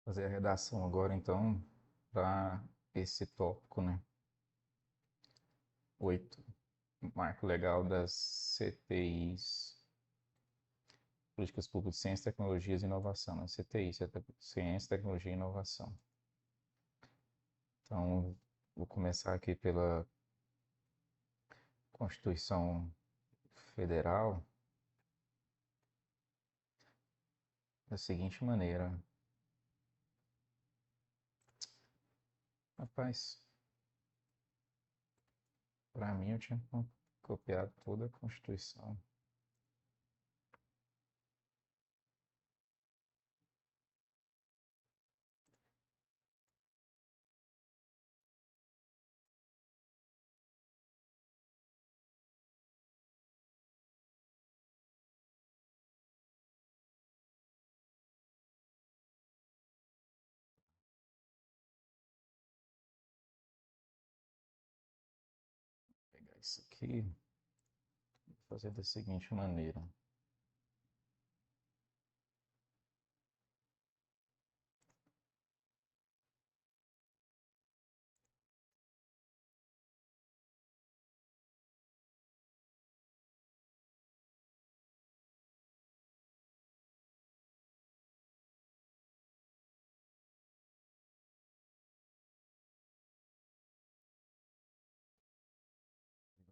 Fazer a redação agora, então, para esse tópico, né? 8, marco legal das CTIs, Políticas Públicas de Ciência, Tecnologias e Inovação, né? CTI, Ciência, Tecnologia e Inovação. Então, vou começar aqui pela Constituição Federal da seguinte maneira. Rapaz, para mim eu tinha copiado toda a Constituição. Vou pegar isso aqui e fazer da seguinte maneira.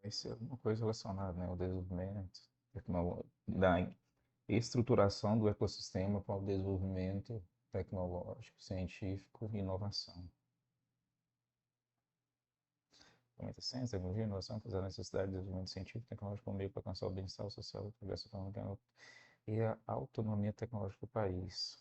Vai ser alguma coisa relacionada, né, ao desenvolvimento da estruturação do ecossistema para o desenvolvimento tecnológico, científico e inovação. Aumenta a ciência, tecnologia e inovação, apesar da necessidade de desenvolvimento científico e tecnológico como meio para alcançar o bem-estar social, o progresso econômico e a autonomia tecnológica do país.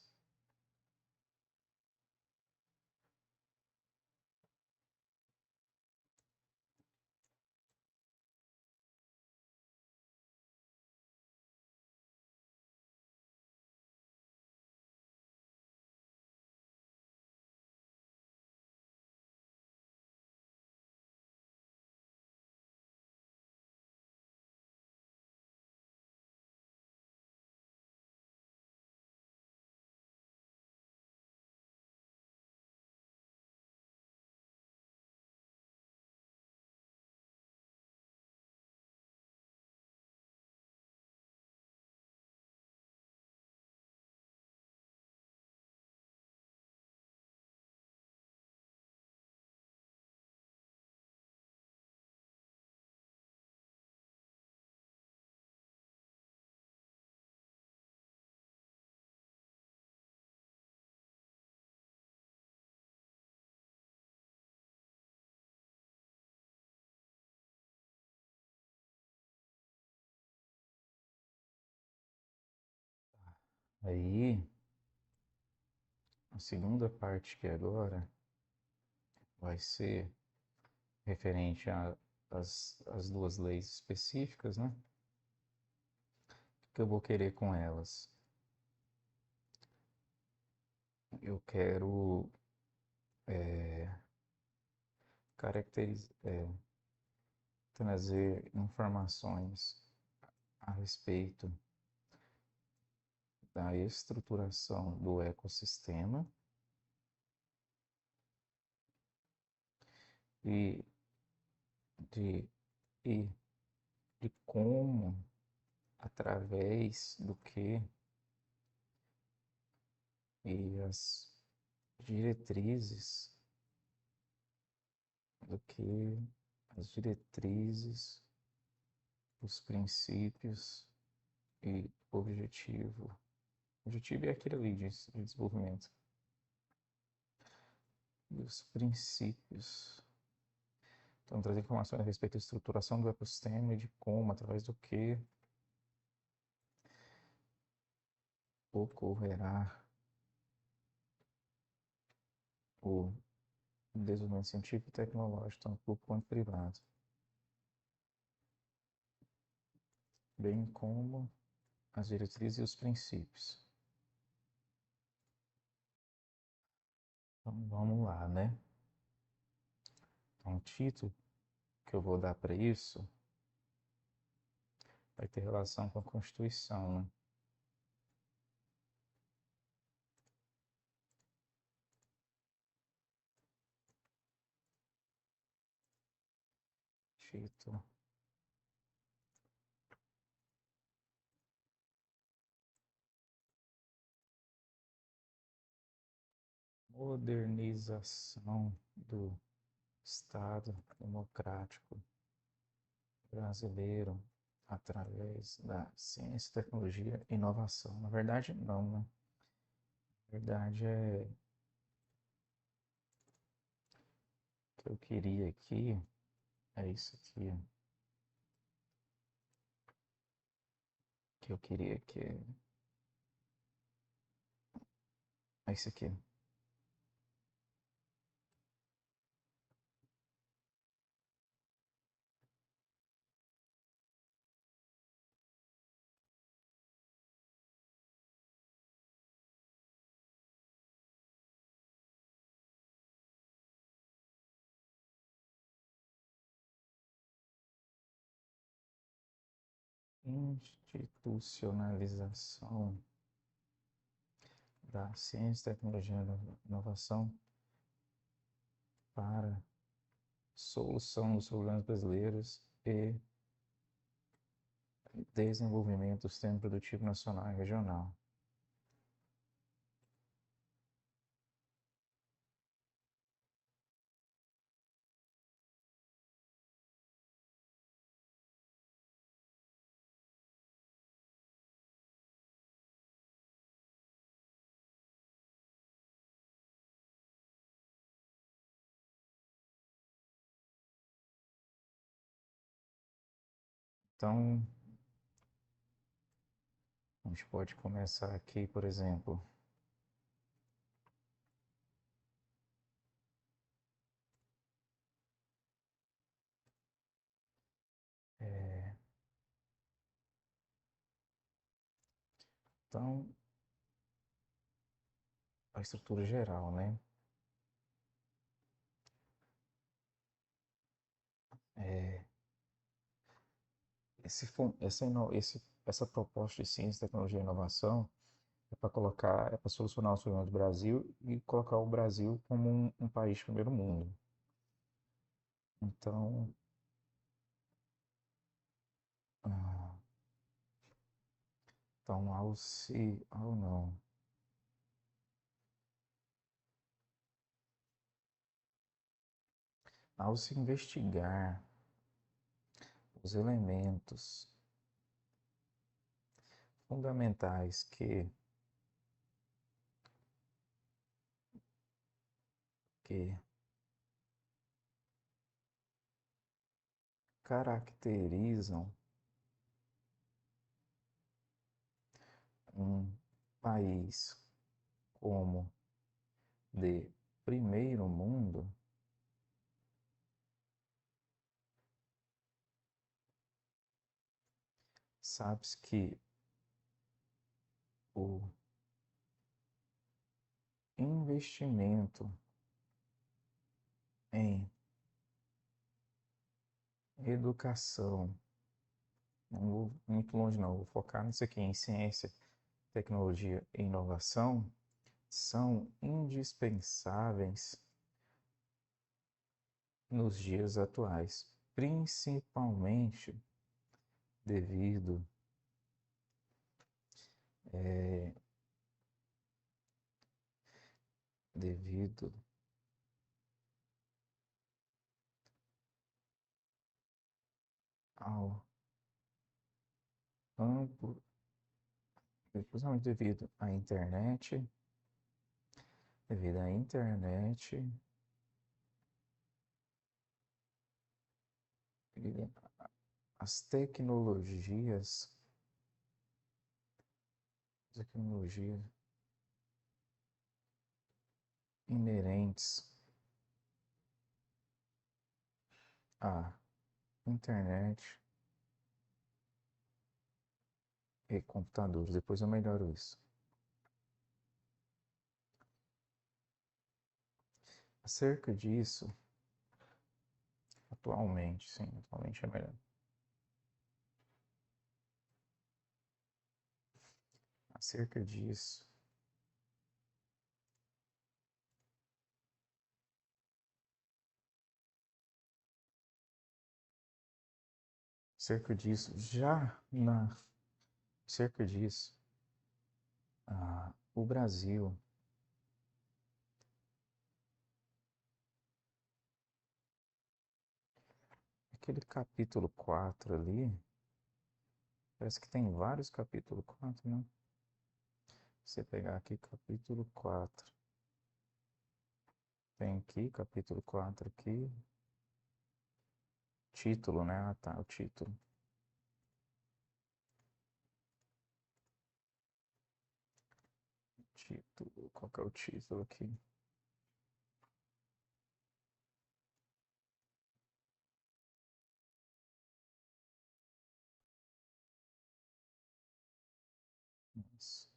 Aí, a segunda parte que agora vai ser referente às duas leis específicas, né? O que eu vou querer com elas? Eu quero trazer informações a respeito da estruturação do ecossistema e de, e de como, através do que e as diretrizes, do que as diretrizes, os princípios e objetivo. Objetivo é aquele ali de desenvolvimento. E os princípios. Então, trazer informações a respeito da estruturação do ecossistema e de como, através do que ocorrerá o desenvolvimento científico e tecnológico, tanto público quanto privado, bem como as diretrizes e os princípios. Então, vamos lá, né? Então, o título que eu vou dar para isso vai ter relação com a Constituição, né? Fito. Modernização do Estado Democrático Brasileiro através da ciência, tecnologia e inovação. Na verdade, não, né? Na verdade, o que eu queria aqui é isso aqui. O que eu queria aqui é isso aqui. Institucionalização da ciência, tecnologia e inovação para solução dos problemas brasileiros e desenvolvimento do sistema produtivo nacional e regional. Então, a gente pode começar aqui, por exemplo, é, então, a estrutura geral, né? É, essa proposta de ciência, tecnologia e inovação é para solucionar os problemas do Brasil e colocar o Brasil como um país de primeiro mundo. Então, ah, então não, ao se investigar os elementos fundamentais que caracterizam um país como de primeiro mundo, sabes que o investimento em educação, não vou muito longe não, vou focar nisso aqui, em ciência, tecnologia e inovação, são indispensáveis nos dias atuais, principalmente devido é, devido ao amplo, principalmente devido à internet, e as tecnologias inerentes à internet e computadores. Depois eu melhoro isso. Acerca disso, atualmente é melhor. Acerca disso, cerca disso, já na cerca disso, o Brasil, aquele capítulo 4 ali, parece que tem vários capítulo 4, né? Você pegar aqui capítulo 4, tem aqui capítulo 4 aqui, título, né? Ah, tá, o título. Título, qual que é o título aqui? Isso.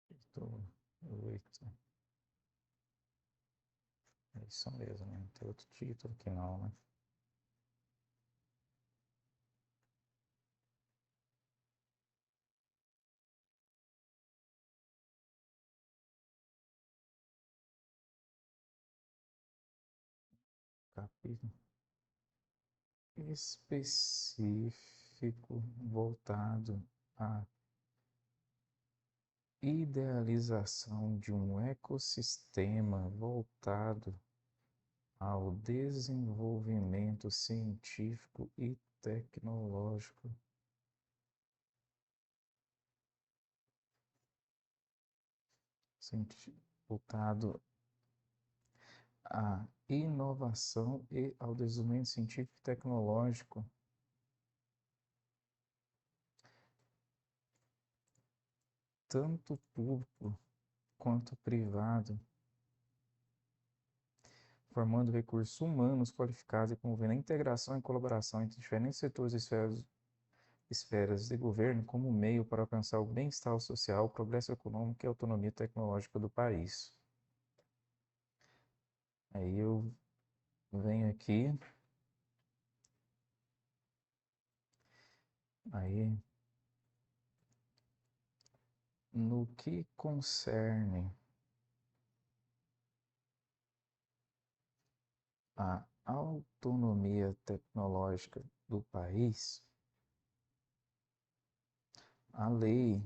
Título 8. É isso mesmo, né? Tem outro título aqui não, né? Capítulo específico voltado à idealização de um ecossistema voltado ao desenvolvimento científico e tecnológico, voltado à inovação e ao desenvolvimento científico e tecnológico, tanto público quanto privado, formando recursos humanos qualificados e promovendo a integração e colaboração entre diferentes setores e esferas de governo como meio para alcançar o bem-estar social, o progresso econômico e a autonomia tecnológica do país. Aí eu venho aqui, aí no que concerne a autonomia tecnológica do país, a lei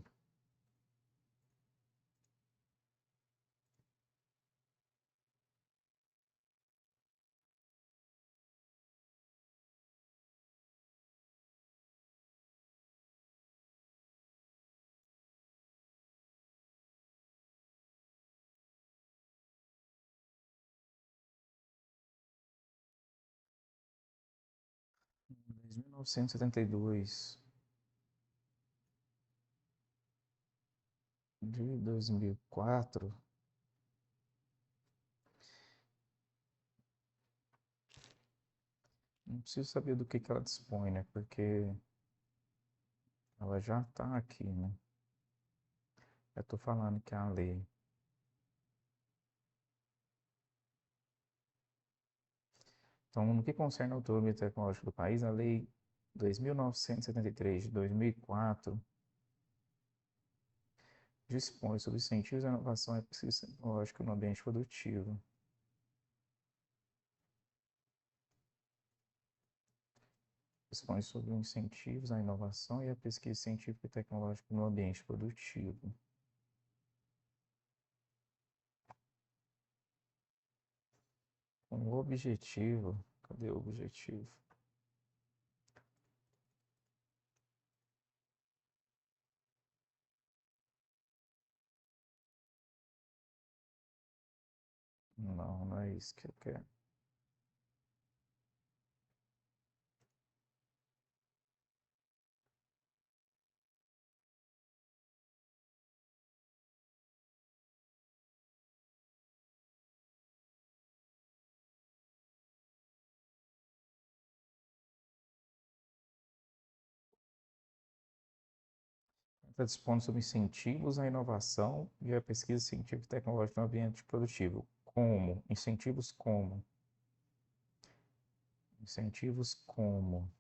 1972 de 2004, não preciso saber do que ela dispõe, né? Porque ela já está aqui, né? Eu estou falando que é a lei. Então, no que concerne a autonomia tecnológica do país, a lei 2.973 de 2004 dispõe sobre incentivos à inovação e pesquisa tecnológica no ambiente produtivo. expõe sobre incentivos à inovação e à pesquisa científica e tecnológica no ambiente produtivo. Um objetivo, cadê o objetivo? Não, não é isso que eu quero. Está dispondo sobre incentivos à inovação e à pesquisa científica e tecnológica no ambiente produtivo. Como? Incentivos como? Incentivos como?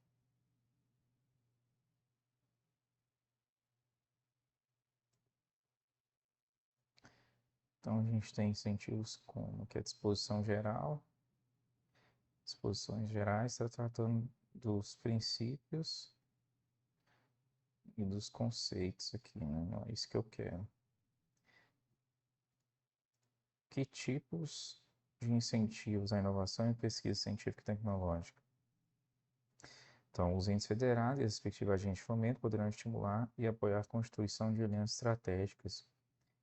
Então, a gente tem incentivos como, que é disposição geral, disposições gerais, está tratando dos princípios e dos conceitos aqui, né? Não é isso que eu quero. Que tipos de incentivos à inovação e pesquisa científica e tecnológica? Então, os entes federados e as respectivas agentes de fomento poderão estimular e apoiar a constituição de alianças estratégicas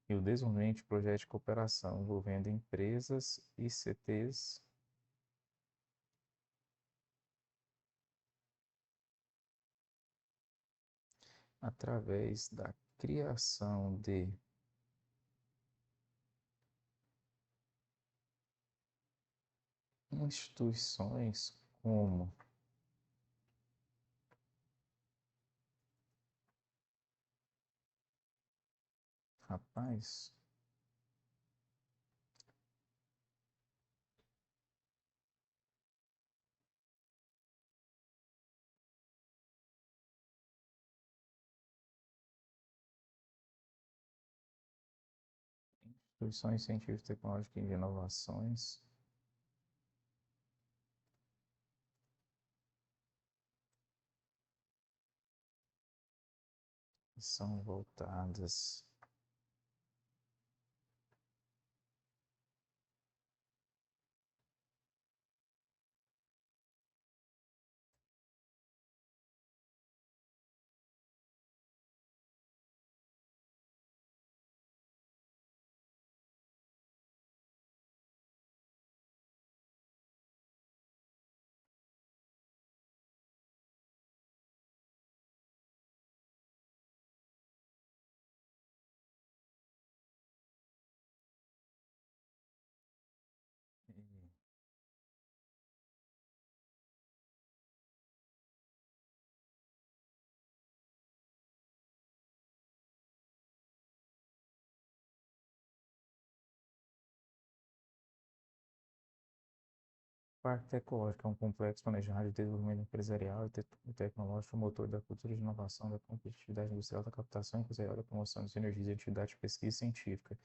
e o desenvolvimento de projetos de cooperação envolvendo empresas, ICTs, através da criação de instituições como, rapaz, instituições científicas, tecnológicas e de inovações que são voltadas Parque Tecnológico é um complexo planejado de desenvolvimento empresarial e tecnológico, motor da cultura de inovação, da competitividade industrial, da captação empresarial, da promoção de sinergias e atividade de pesquisa científica,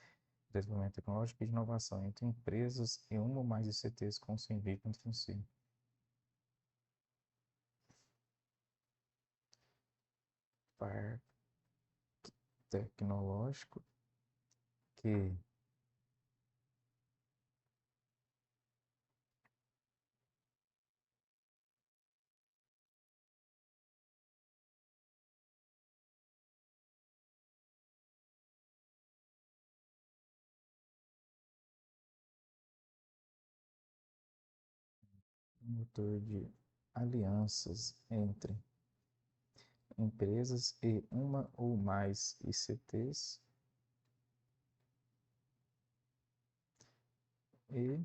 desenvolvimento tecnológico e de inovação entre empresas e uma ou mais ICTs com sem vínculo entre si. Parque Tecnológico que motor de alianças entre empresas e uma ou mais ICTs e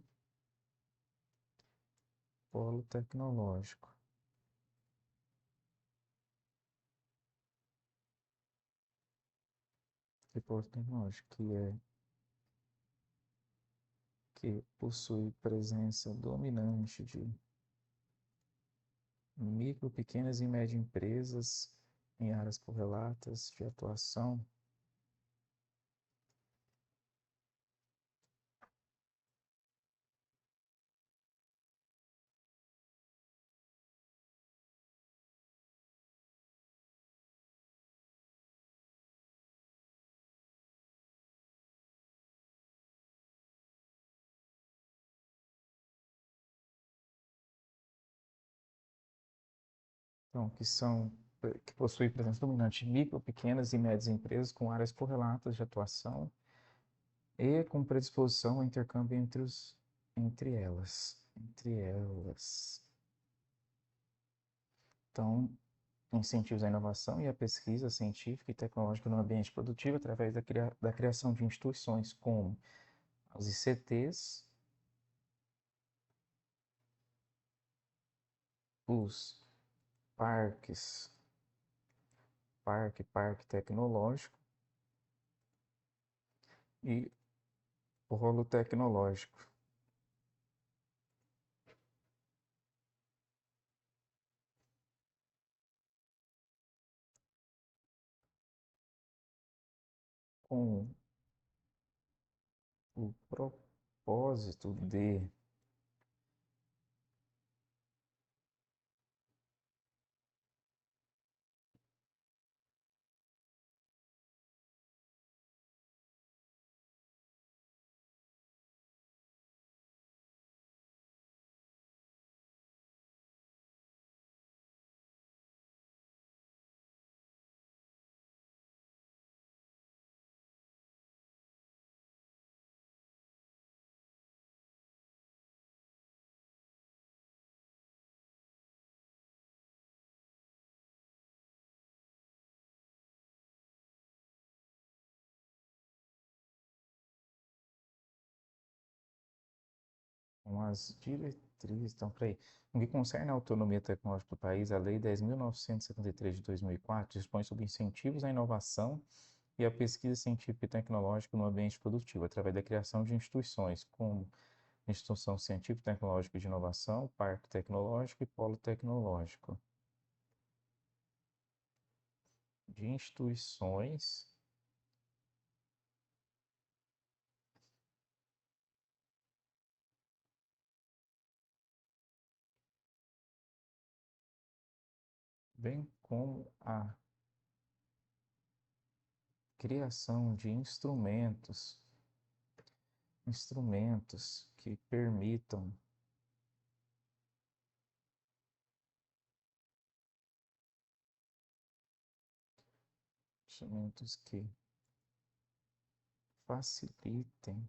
polo tecnológico. E polo tecnológico, que possui presença dominante de micro, pequenas e médias empresas em áreas correlatas de atuação, Então, que possui presença dominante em micro, pequenas e médias empresas com áreas correlatas de atuação e com predisposição ao intercâmbio entre elas. Entre elas. Então, incentivos à inovação e à pesquisa científica e tecnológica no ambiente produtivo através da criação de instituições como os ICTs, os parques, parque tecnológico e o rolo tecnológico, com o propósito de com as diretrizes, então, peraí, no que concerne à autonomia tecnológica do país, a Lei 10.973 de 2004 dispõe sobre incentivos à inovação e à pesquisa científica e tecnológica no ambiente produtivo, através da criação de instituições como Instituição Científica e Tecnológica de Inovação, Parque Tecnológico e Polo Tecnológico. De instituições bem como a criação de instrumentos que permitam instrumentos que facilitem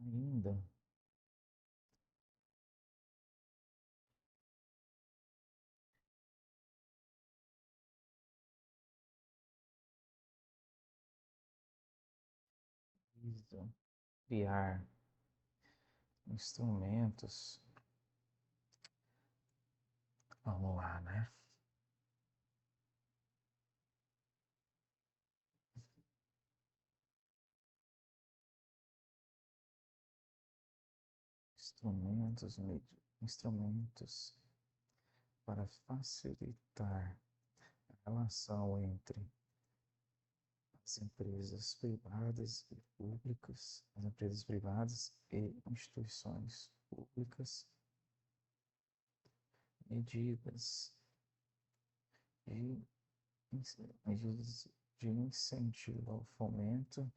ainda visam criar instrumentos, vamos lá, né? Instrumentos para facilitar a relação entre as empresas privadas e públicas, as empresas privadas e instituições públicas, medidas de, medidas de incentivo ao fomento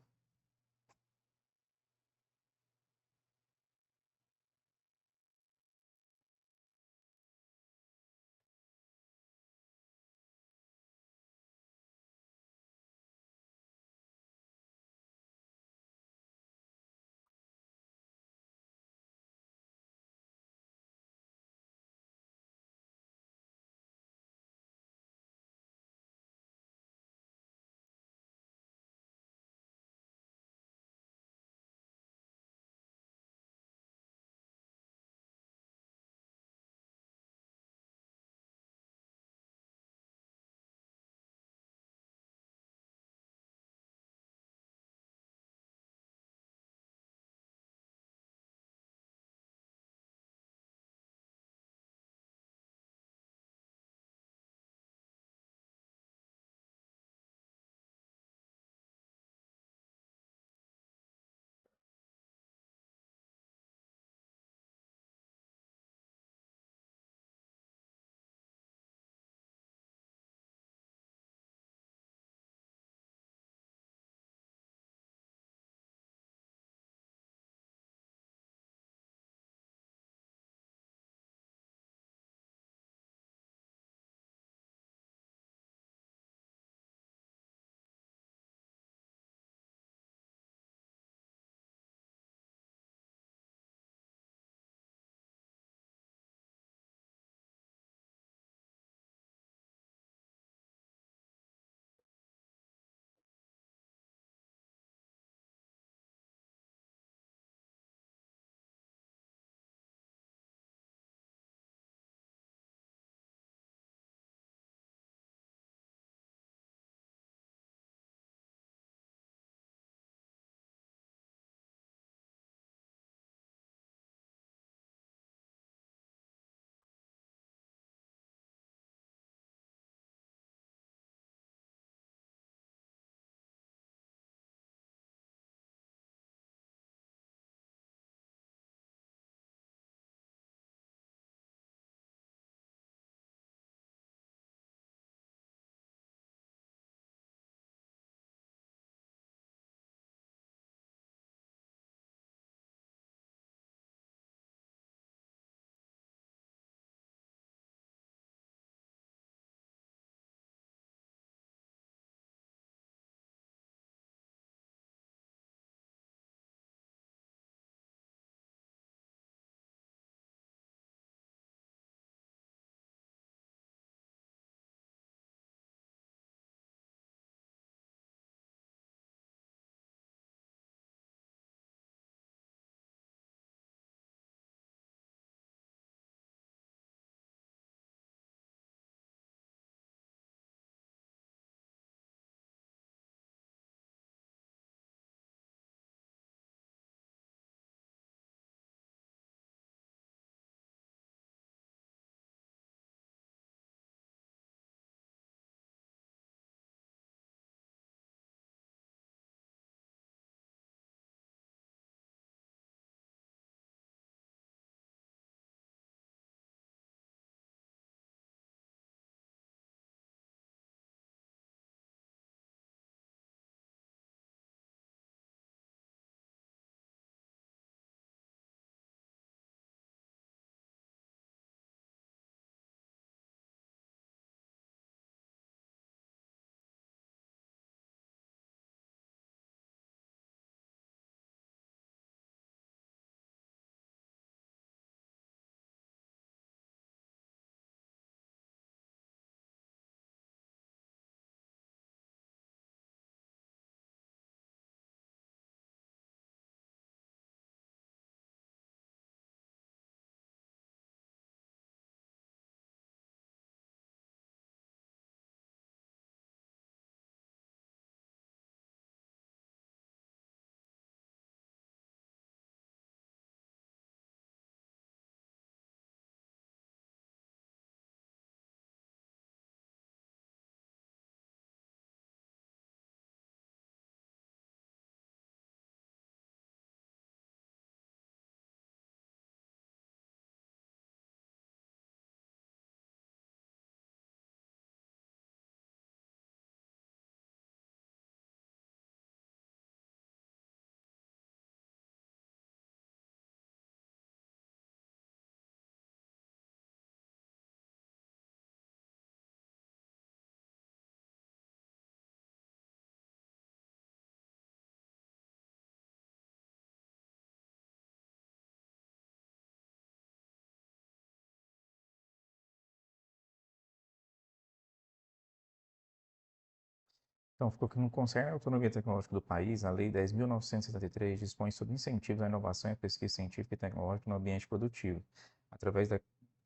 Então, ficou que não concerne a autonomia tecnológica do país, a Lei 10.973 dispõe sobre incentivos à inovação e à pesquisa científica e tecnológica no ambiente produtivo, através da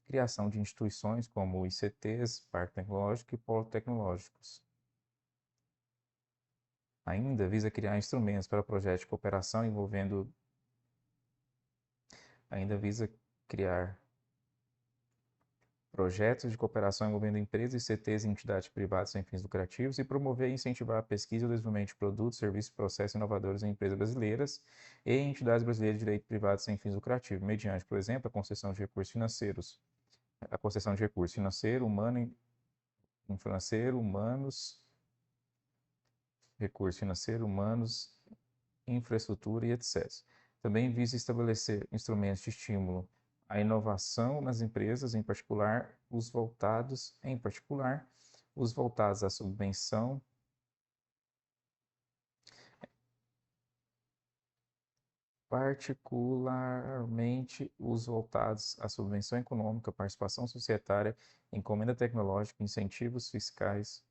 criação de instituições como ICTs, Parque Tecnológico e Polo Tecnológicos. Ainda visa criar instrumentos para projetos de cooperação envolvendo. Ainda visa criar projetos de cooperação envolvendo empresas, ICTs e entidades privadas sem fins lucrativos e promover e incentivar a pesquisa e o desenvolvimento de produtos, serviços e processos inovadores em empresas brasileiras e entidades brasileiras de direito privado sem fins lucrativos, mediante, por exemplo, a concessão de recursos financeiro, humano, financeiro, humanos, recursos financeiro, humanos, infraestrutura e etc. Também visa estabelecer instrumentos de estímulo à inovação nas empresas, em particular, os voltados à subvenção, particularmente os voltados à subvenção econômica, participação societária, encomenda tecnológica, incentivos fiscais,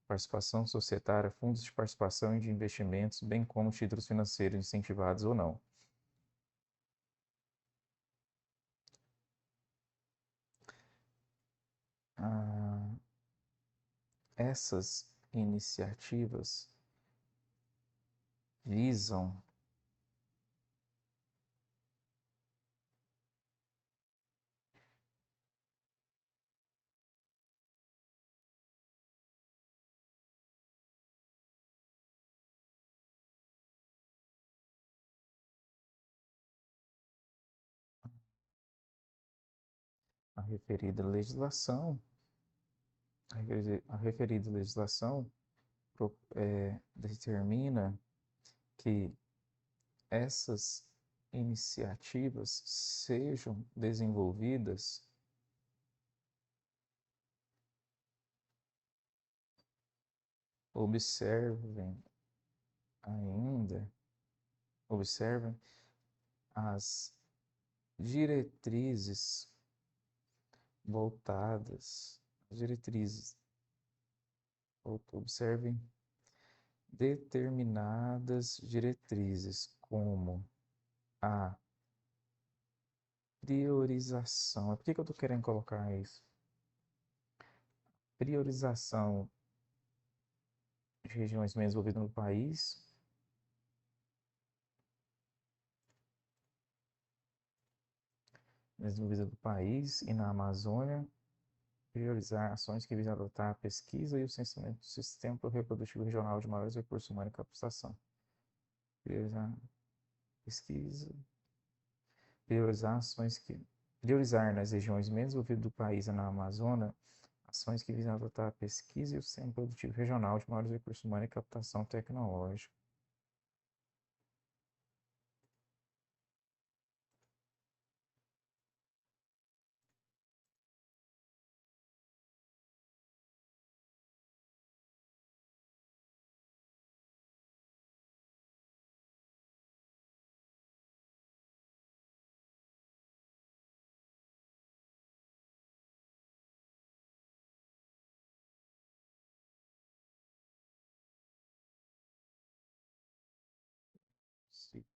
participação societária, fundos de participação e de investimentos, bem como títulos financeiros incentivados ou não. Essas iniciativas visam a referida legislação, a referida legislação determina que essas iniciativas sejam desenvolvidas observem ainda, observem as diretrizes voltadas, observem determinadas diretrizes, como a priorização. Por que eu estou querendo colocar isso? Priorização de regiões menos desenvolvidas no país, e na Amazônia, priorizar ações que visam adotar a pesquisa e o censamento do sistema reprodutivo regional de maiores recursos humanos e capacitação. Priorizar pesquisa, priorizar nas regiões menos desenvolvidas do país e na Amazônia ações que visam adotar a pesquisa e o sistema produtivo regional de maiores recursos humanos e captação tecnológica.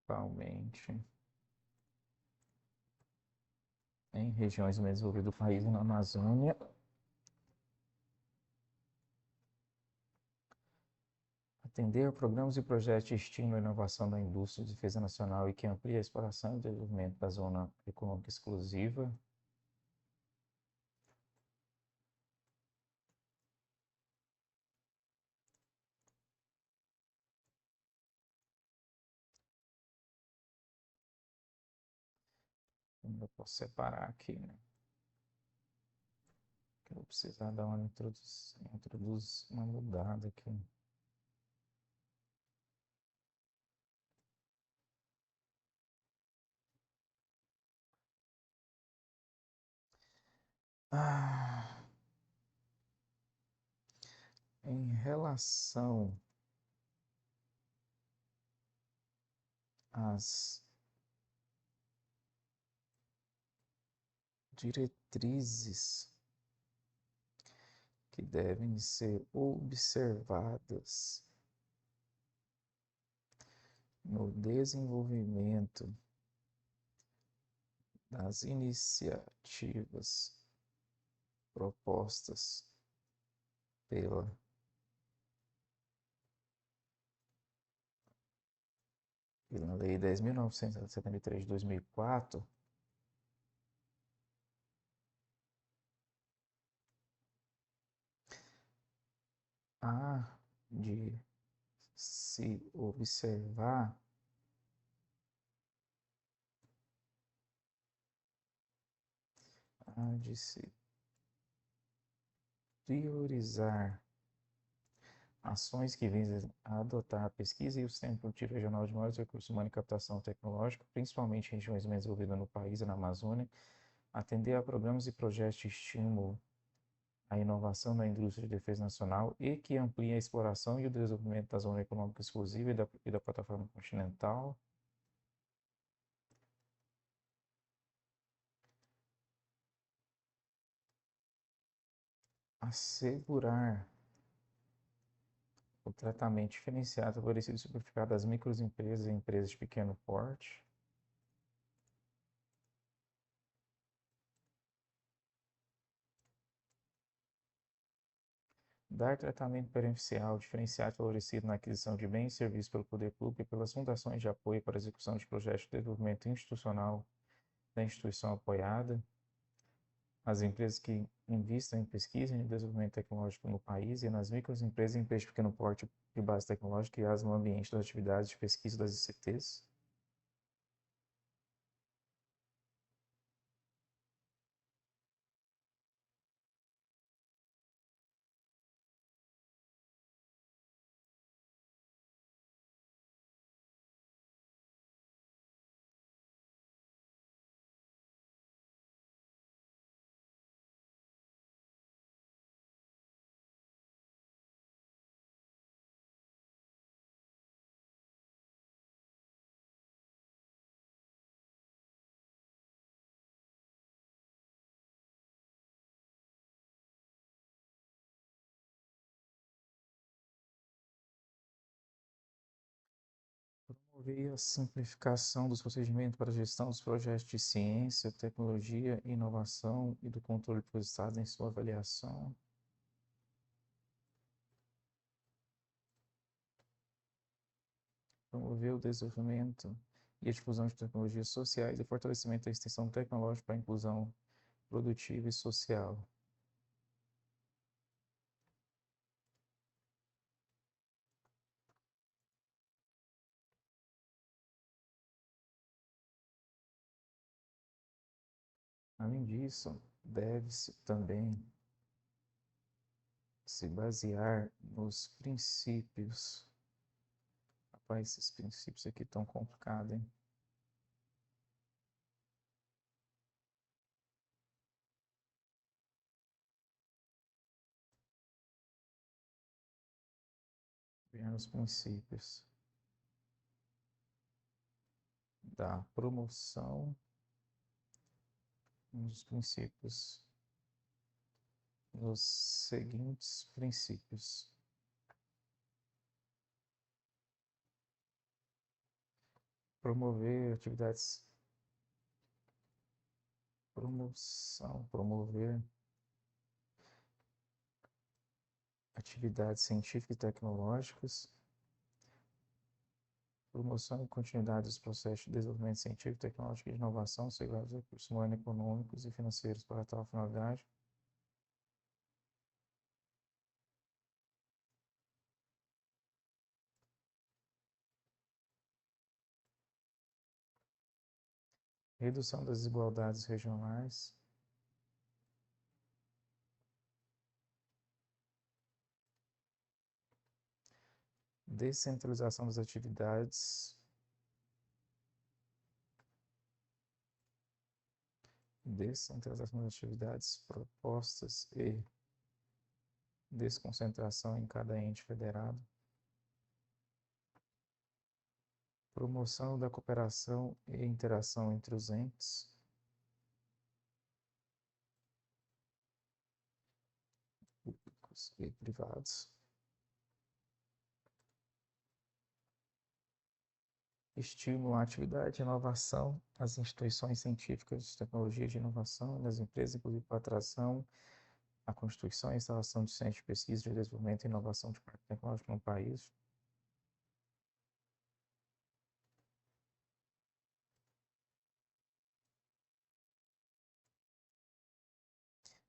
Principalmente em regiões menos desenvolvidas do país e na Amazônia. Atender programas e projetos de estímulo à inovação da indústria de defesa nacional e que amplie a exploração e desenvolvimento da zona econômica exclusiva. Eu posso separar aqui, né? Eu vou precisar dar uma uma mudada aqui. Em relação às diretrizes que devem ser observadas no desenvolvimento das iniciativas propostas pela Lei 10.973 de 2004, há de se observar há de se priorizar ações que visem a adotar a pesquisa e o sistema produtivo regional de maiores recursos humanos e captação tecnológica, principalmente em regiões menos desenvolvidas no país e na Amazônia, atender a programas e projetos de estímulo à inovação na indústria de defesa nacional e que ampliem a exploração e o desenvolvimento da zona econômica exclusiva e da plataforma continental, assegurar o tratamento diferenciado, favorecido e simplificado das microempresas e empresas de pequeno porte, dar tratamento preferencial diferenciado e favorecido na aquisição de bens e serviços pelo poder público e pelas fundações de apoio para a execução de projetos de desenvolvimento institucional da instituição apoiada, as empresas que investem em pesquisa e desenvolvimento tecnológico no país e nas microempresas e empresas de pequeno porte de base tecnológica criadas no ambiente das atividades de pesquisa das ICTs, promover a simplificação dos procedimentos para a gestão dos projetos de ciência, tecnologia, inovação e do controle pelos estados em sua avaliação, promover o desenvolvimento e a difusão de tecnologias sociais e fortalecimento da extensão tecnológica para a inclusão produtiva e social. Além disso, deve-se também se basear nos princípios. Rapaz, esses princípios aqui estão complicados, hein? Ver nos princípios da promoção, nos princípios, nos seguintes princípios. Promover atividades, promover atividades científicas e tecnológicas, promoção e continuidade dos processos de desenvolvimento científico, tecnológico e de inovação, segurados recursos humanos, econômicos e financeiros para tal finalidade, redução das desigualdades regionais, descentralização das atividades, propostas e desconcentração em cada ente federado, promoção da cooperação e interação entre os entes, públicos e privados. Estímulo à atividade e inovação nas instituições científicas de tecnologia de inovação e nas empresas, inclusive para atração, a constituição e instalação de centros de pesquisa, de desenvolvimento e inovação de parque tecnológico no país.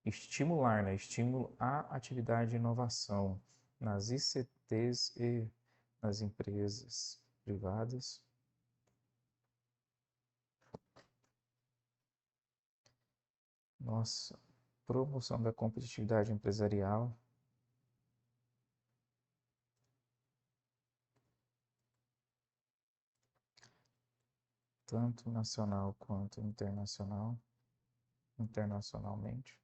Estimular, né? Estímulo à atividade de inovação nas ICTs e nas empresas privadas. Nossa, promoção da competitividade empresarial. Tanto nacional quanto internacionalmente.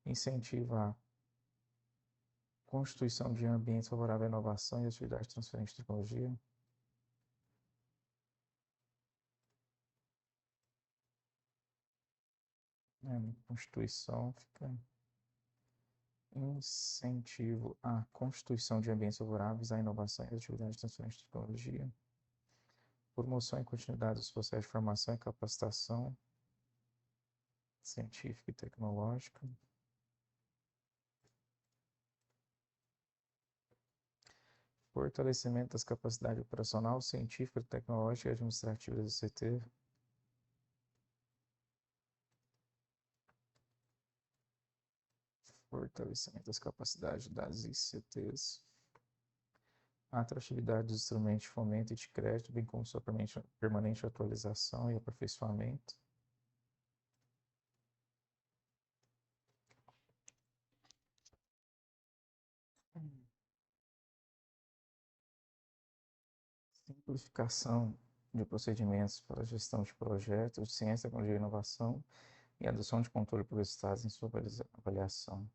Incentiva a constituição de ambientes favoráveis à inovação e atividade de transferência de tecnologia. Constituição fica incentivo à constituição de ambientes favoráveis à inovação e atividade de transferência de tecnologia. Promoção e continuidade dos processos de formação e capacitação científica e tecnológica. Fortalecimento das capacidades operacional, científica, tecnológica e administrativa do ICT. Fortalecimento das capacidades das ICTs. A atratividade dos instrumentos de fomento e de crédito, bem como sua permanente atualização e aperfeiçoamento. Simplificação de procedimentos para a gestão de projetos de ciência, tecnologia e inovação e adoção de controle por estados em sua avaliação.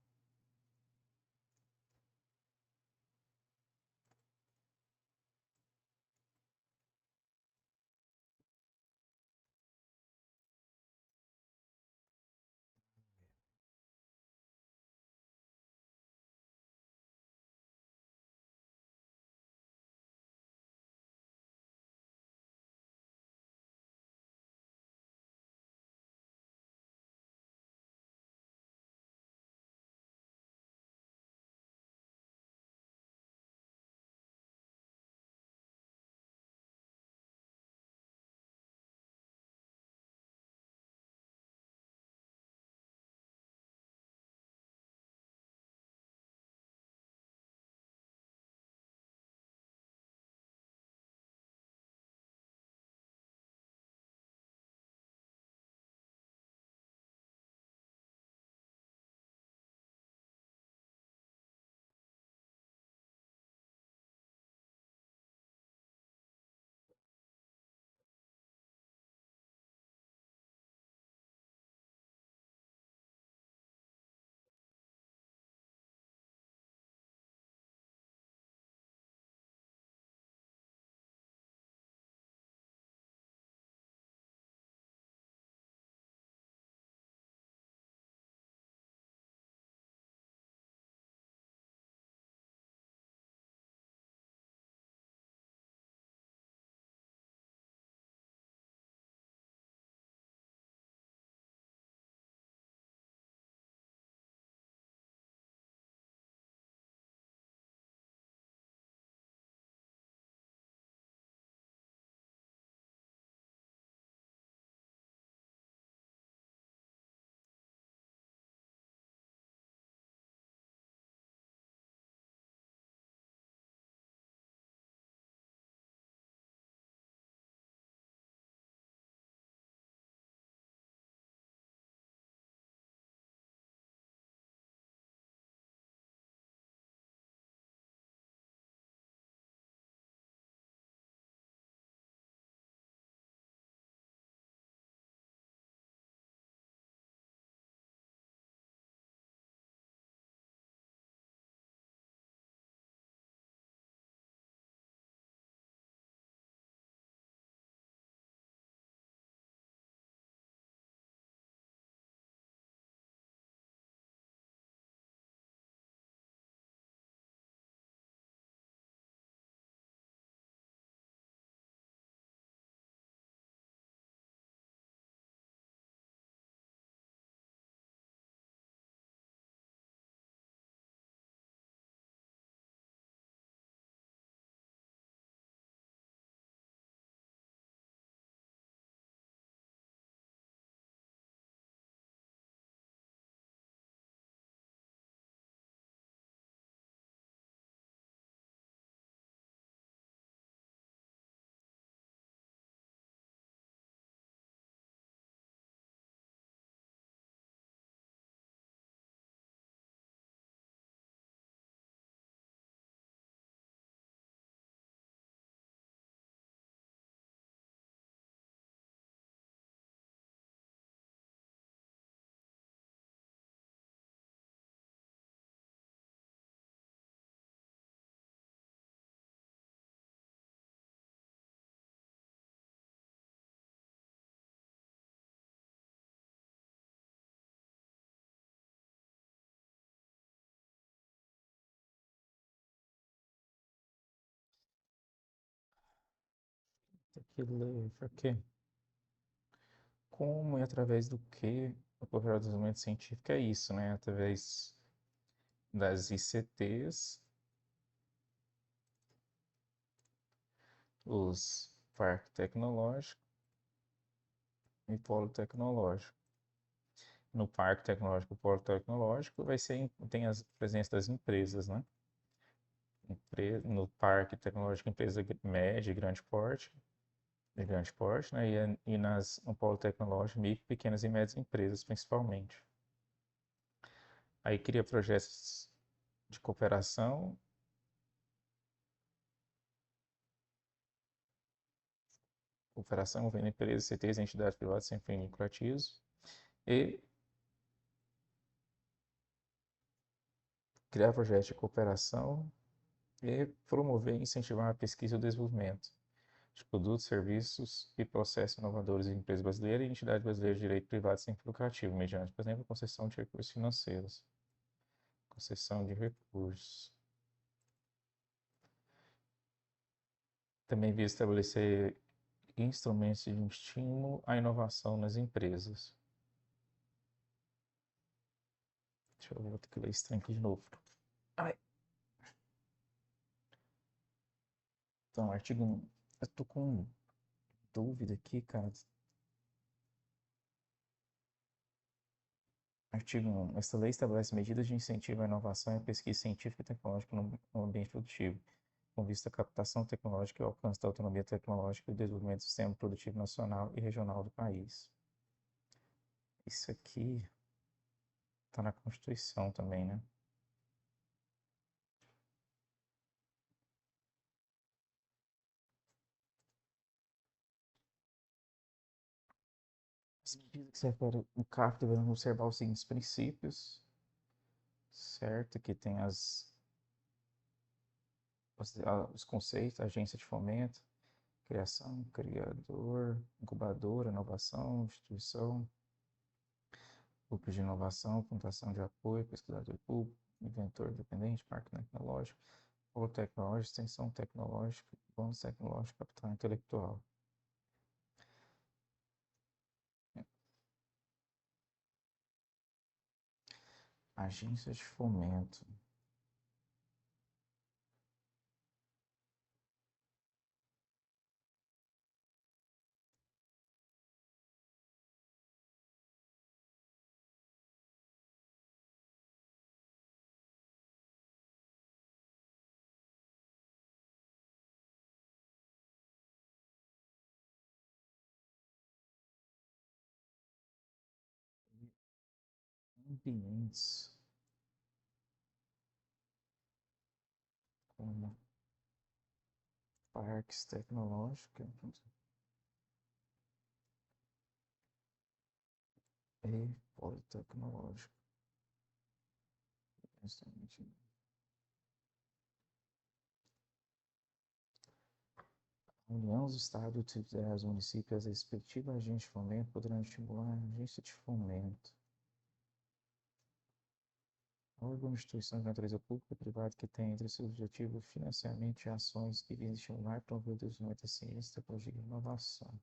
Tem que ler, por quê? Como e através do que o aperfeiçoamento científico é isso, né? Através das ICTs, os parques tecnológicos e polo tecnológico. No parque tecnológico e polo tecnológico tem a presença das empresas, né? No parque tecnológico, empresa média e grande porte, né? No polo tecnológico, micro, pequenas e médias empresas, principalmente. Aí cria projetos de cooperação envolvendo empresas, CTs, entidades privadas sem fins lucrativos, e criar projetos de cooperação e promover e incentivar a pesquisa e o desenvolvimento de produtos, serviços e processos inovadores em empresas brasileiras e entidades brasileiras de direito privado sem fins lucrativos, mediante, por exemplo, concessão de recursos financeiros. Concessão de recursos. Também visa estabelecer instrumentos de estímulo à inovação nas empresas. Deixa eu ver, vou ter que ler esse trem aqui de novo. Ai. Então, artigo 1. Eu tô com dúvida aqui, cara. Artigo 1. Esta lei estabelece medidas de incentivo à inovação e à pesquisa científica e tecnológica no ambiente produtivo, com vista à captação tecnológica e ao alcance da autonomia tecnológica e o desenvolvimento do sistema produtivo nacional e regional do país. Isso aqui está na Constituição também, né? As medidas que servem para o CARF devem observar os seguintes princípios, certo? Que tem os conceitos, agência de fomento, criação, criador, incubadora, inovação, instituição, grupo de inovação, fundação de apoio, pesquisador público, inventor independente, parque tecnológico, polo tecnológico, extensão tecnológica, bônus tecnológico, capital intelectual. Agências de fomento. Ambientes como parques tecnológicos e politecnológico. A União, os estados, os municípios, as respectivas agências de fomento poderão estimular a agência de fomento. Órgão de instituição de natureza pública e privada que tem entre seus objetivos o financiamento de ações que visem estimular e promover o desenvolvimento da ciência, tecnologia e inovação.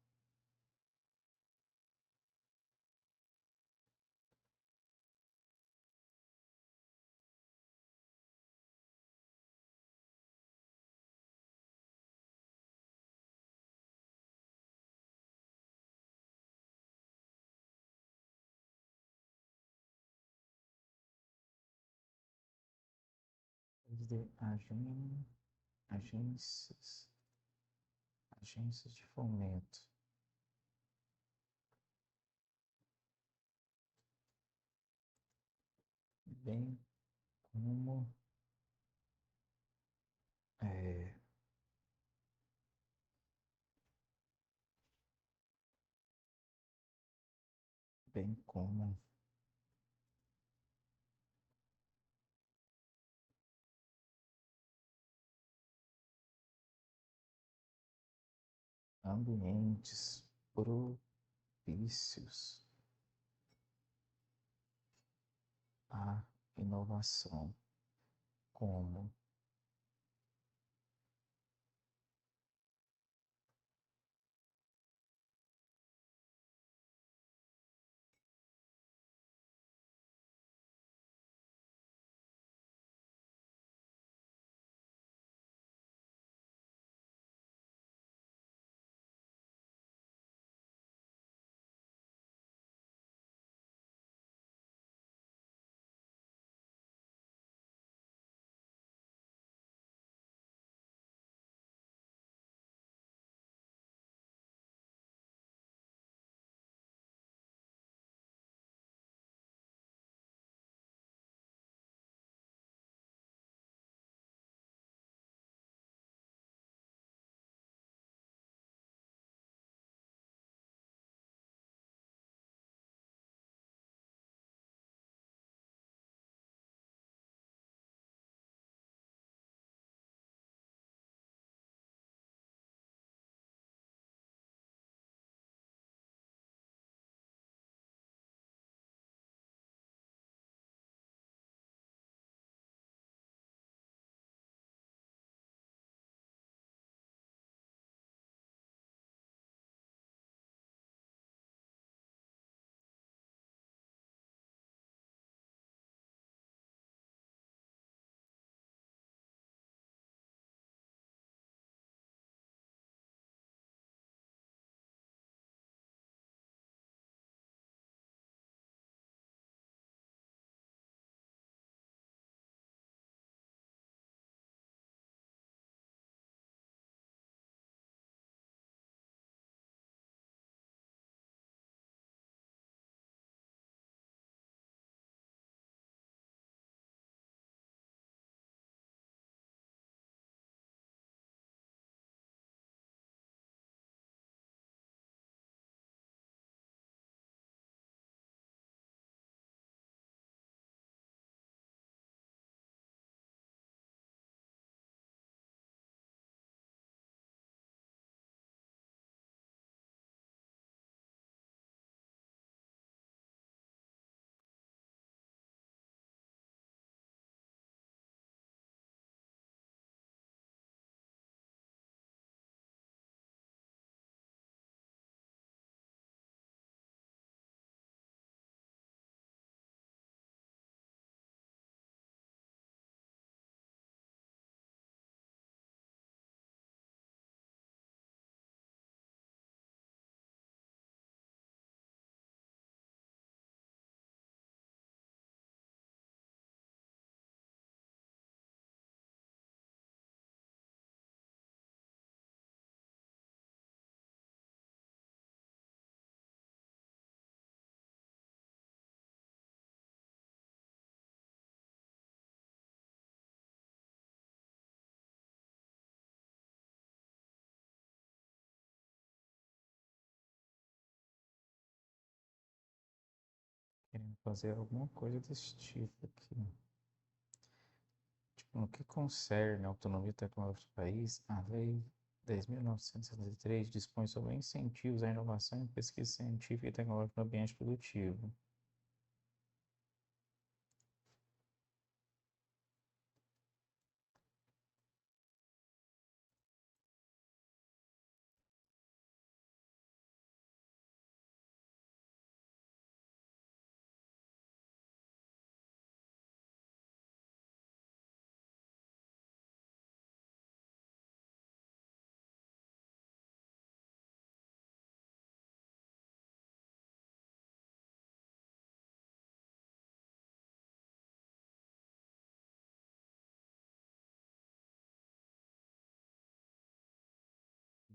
De agências, agências de fomento, bem como é, bem como ambientes propícios à inovação, como fazer alguma coisa desse tipo aqui. Tipo, no que concerne a autonomia tecnológica do país, a Lei 10.973 dispõe sobre incentivos à inovação e pesquisa científica e tecnológica no ambiente produtivo.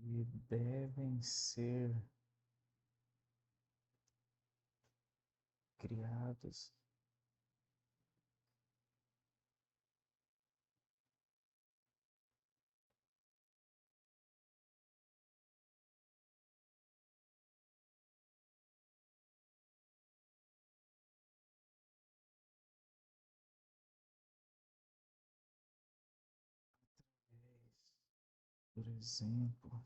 E devem ser criados por exemplo,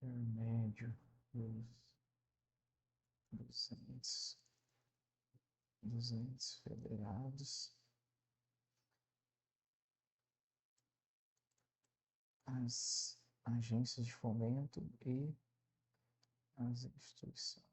intermédio dos entes federados, as agências de fomento e as instituições.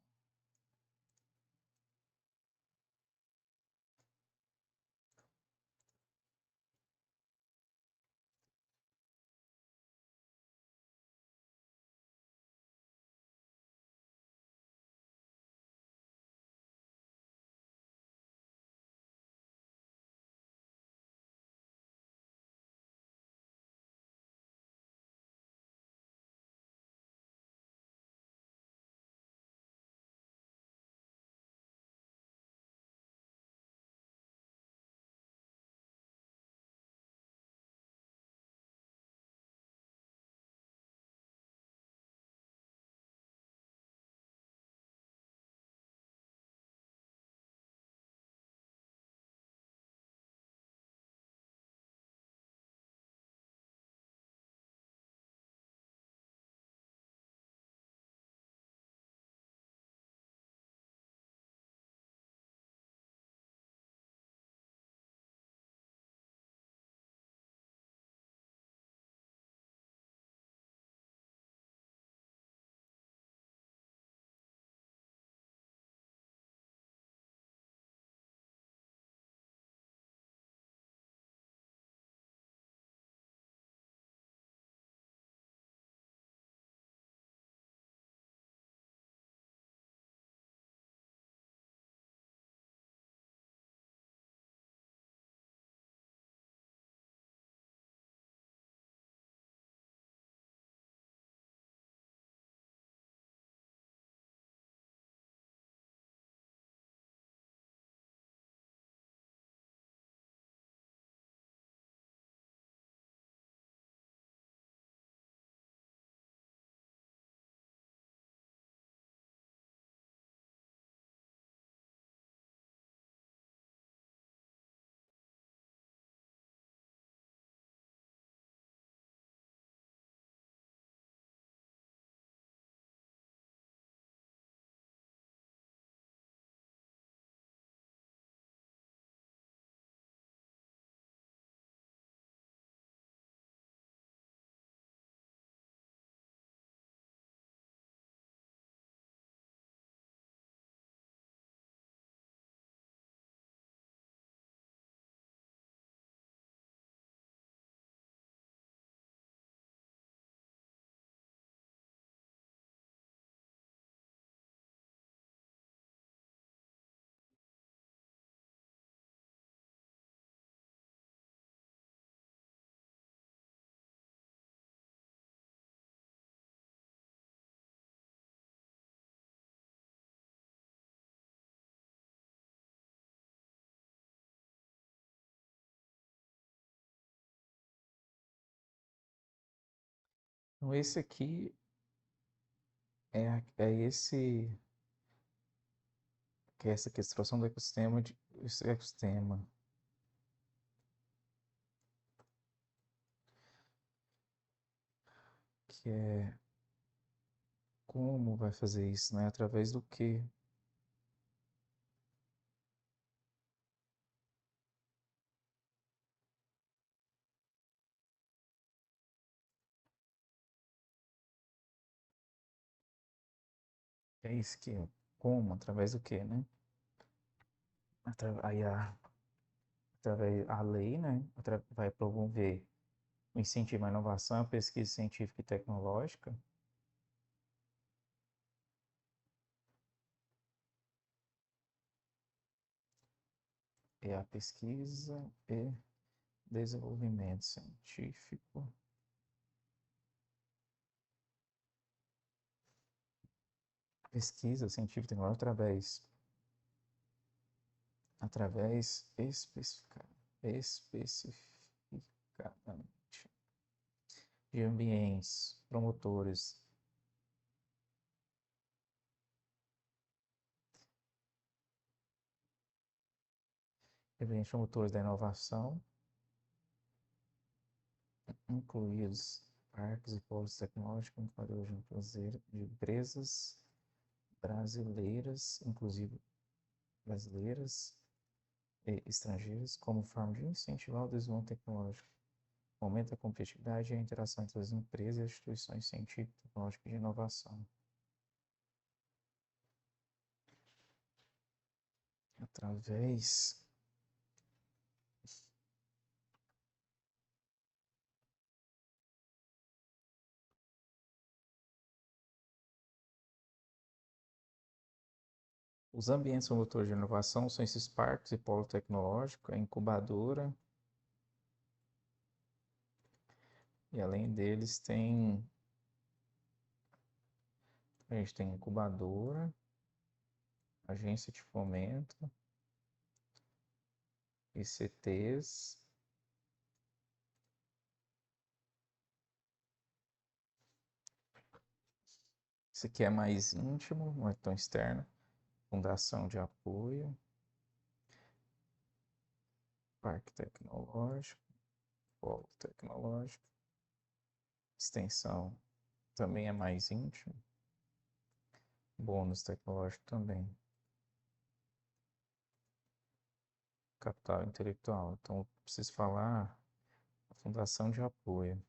Então, esse aqui é esse que é essa questão do ecossistema esse ecossistema que é como vai fazer isso, né? Através do quê? É isso que é. Como? Através do quê, né? Aí através a lei, né? Vai promover o incentivo à inovação, à pesquisa científica e tecnológica. É a pesquisa e desenvolvimento científico. Pesquisa científica e tecnológica através especificadamente de ambientes promotores, ambientes promotores da inovação, incluídos parques e polos tecnológicos, de empresas brasileiras, inclusive brasileiras e estrangeiras, como forma de incentivar o desenvolvimento tecnológico, aumenta a competitividade e a interação entre as empresas e as instituições científicas, tecnológicas e de inovação. Através os ambientes promotores de inovação são esses parques e polo tecnológico, a incubadora, e além deles a gente tem incubadora, agência de fomento, ICTs, isso aqui é mais íntimo, não é tão externo, fundação de apoio, parque tecnológico, polo tecnológico, extensão também é mais íntimo, bônus tecnológico também, capital intelectual. Então, eu preciso falar a fundação de apoio.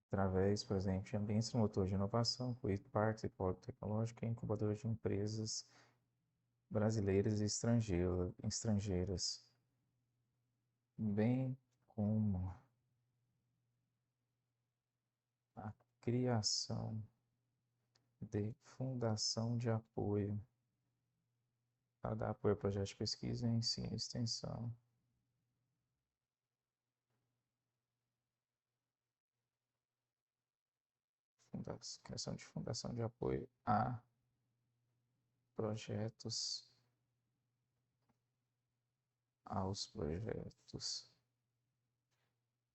Através, por exemplo, de ambientes promotores de inovação, incluindo parques e polo tecnológico e incubadoras de empresas brasileiras e estrangeiras, bem como a criação de fundação de apoio para dar apoio a projetos de pesquisa, ensino e extensão. Criação de fundação de apoio a projetos, aos projetos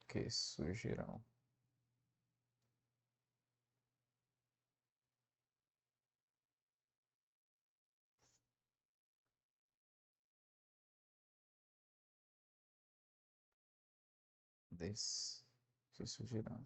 que surgirão. Que surgirão.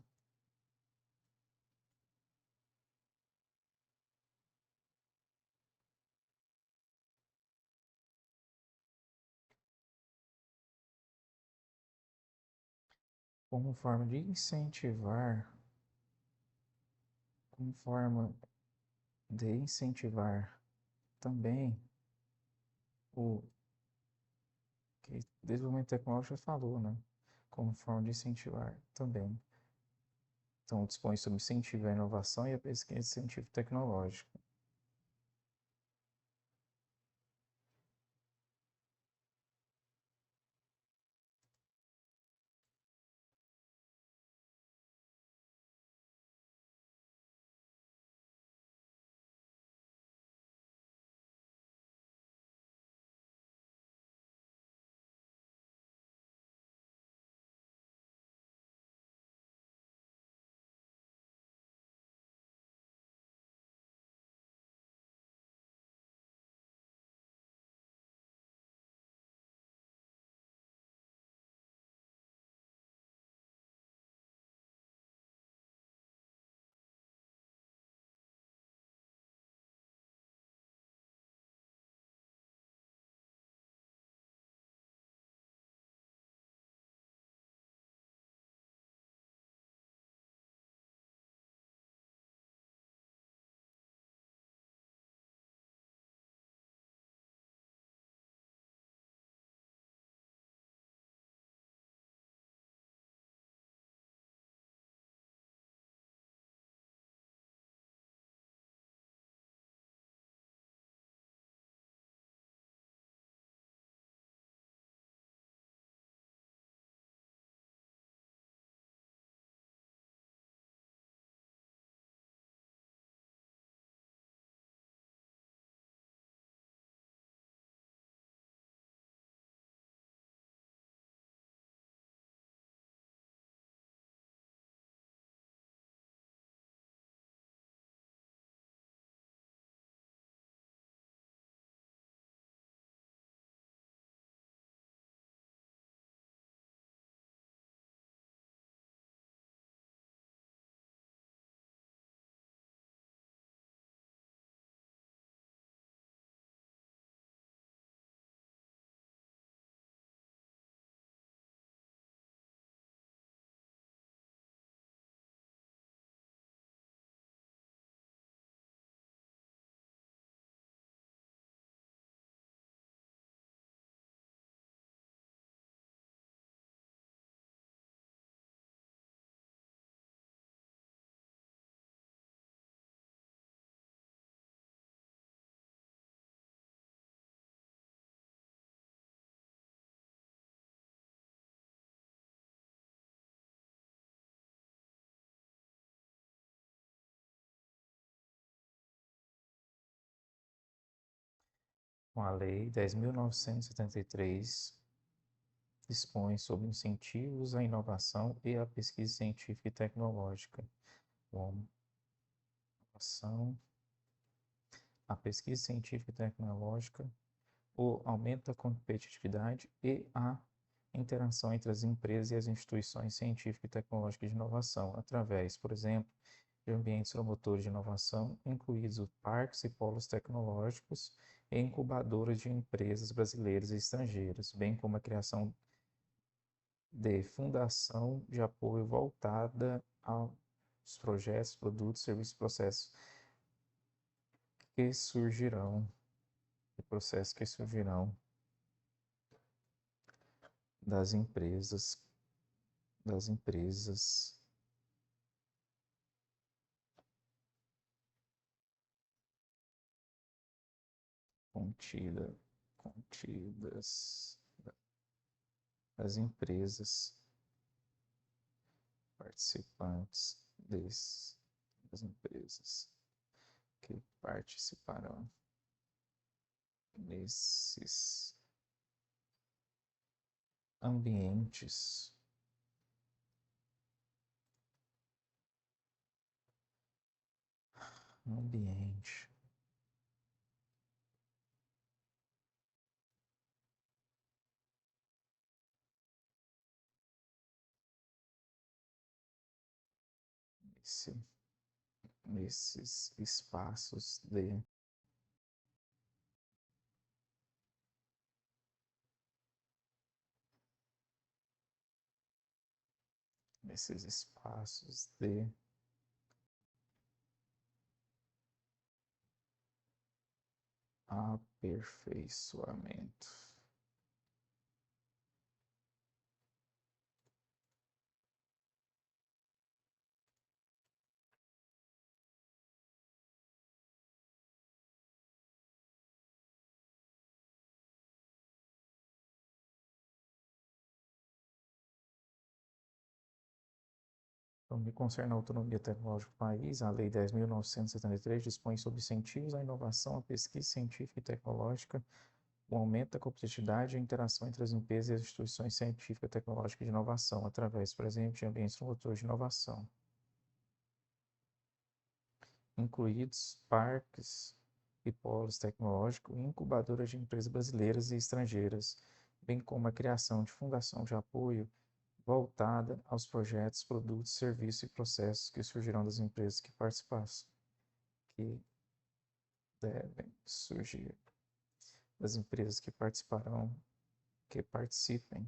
Como forma de incentivar, como forma de incentivar também o que desenvolvimento tecnológico já falou, né? como forma de incentivar também. Então, dispõe sobre incentivo à inovação e a pesquisa científico-tecnológica. Com a Lei 10.973, dispõe sobre incentivos à inovação e à pesquisa científica e tecnológica, como inovação, a pesquisa científica e tecnológica, o aumento da competitividade e a interação entre as empresas e as instituições científicas e tecnológicas de inovação, através, por exemplo, de ambientes promotores de inovação, incluídos os parques e polos tecnológicos e incubadoras de empresas brasileiras e estrangeiras, bem como a criação de fundação de apoio voltada aos projetos, produtos, serviços e processos que surgirão, das empresas contidas das empresas participantes das empresas que participarão nesses ambientes ambiente esse, nesses espaços de aperfeiçoamento. No que concerne a autonomia tecnológica do país, a Lei 10.973 dispõe sobre incentivos à inovação, à pesquisa científica e tecnológica, o aumento da competitividade e a interação entre as empresas e as instituições científicas, tecnológicas e de inovação, através, por exemplo, de ambientes promotores de inovação, incluídos parques e polos tecnológicos e incubadoras de empresas brasileiras e estrangeiras, bem como a criação de fundação de apoio voltada aos projetos, produtos, serviços e processos que surgirão das empresas que devem surgir das empresas que participem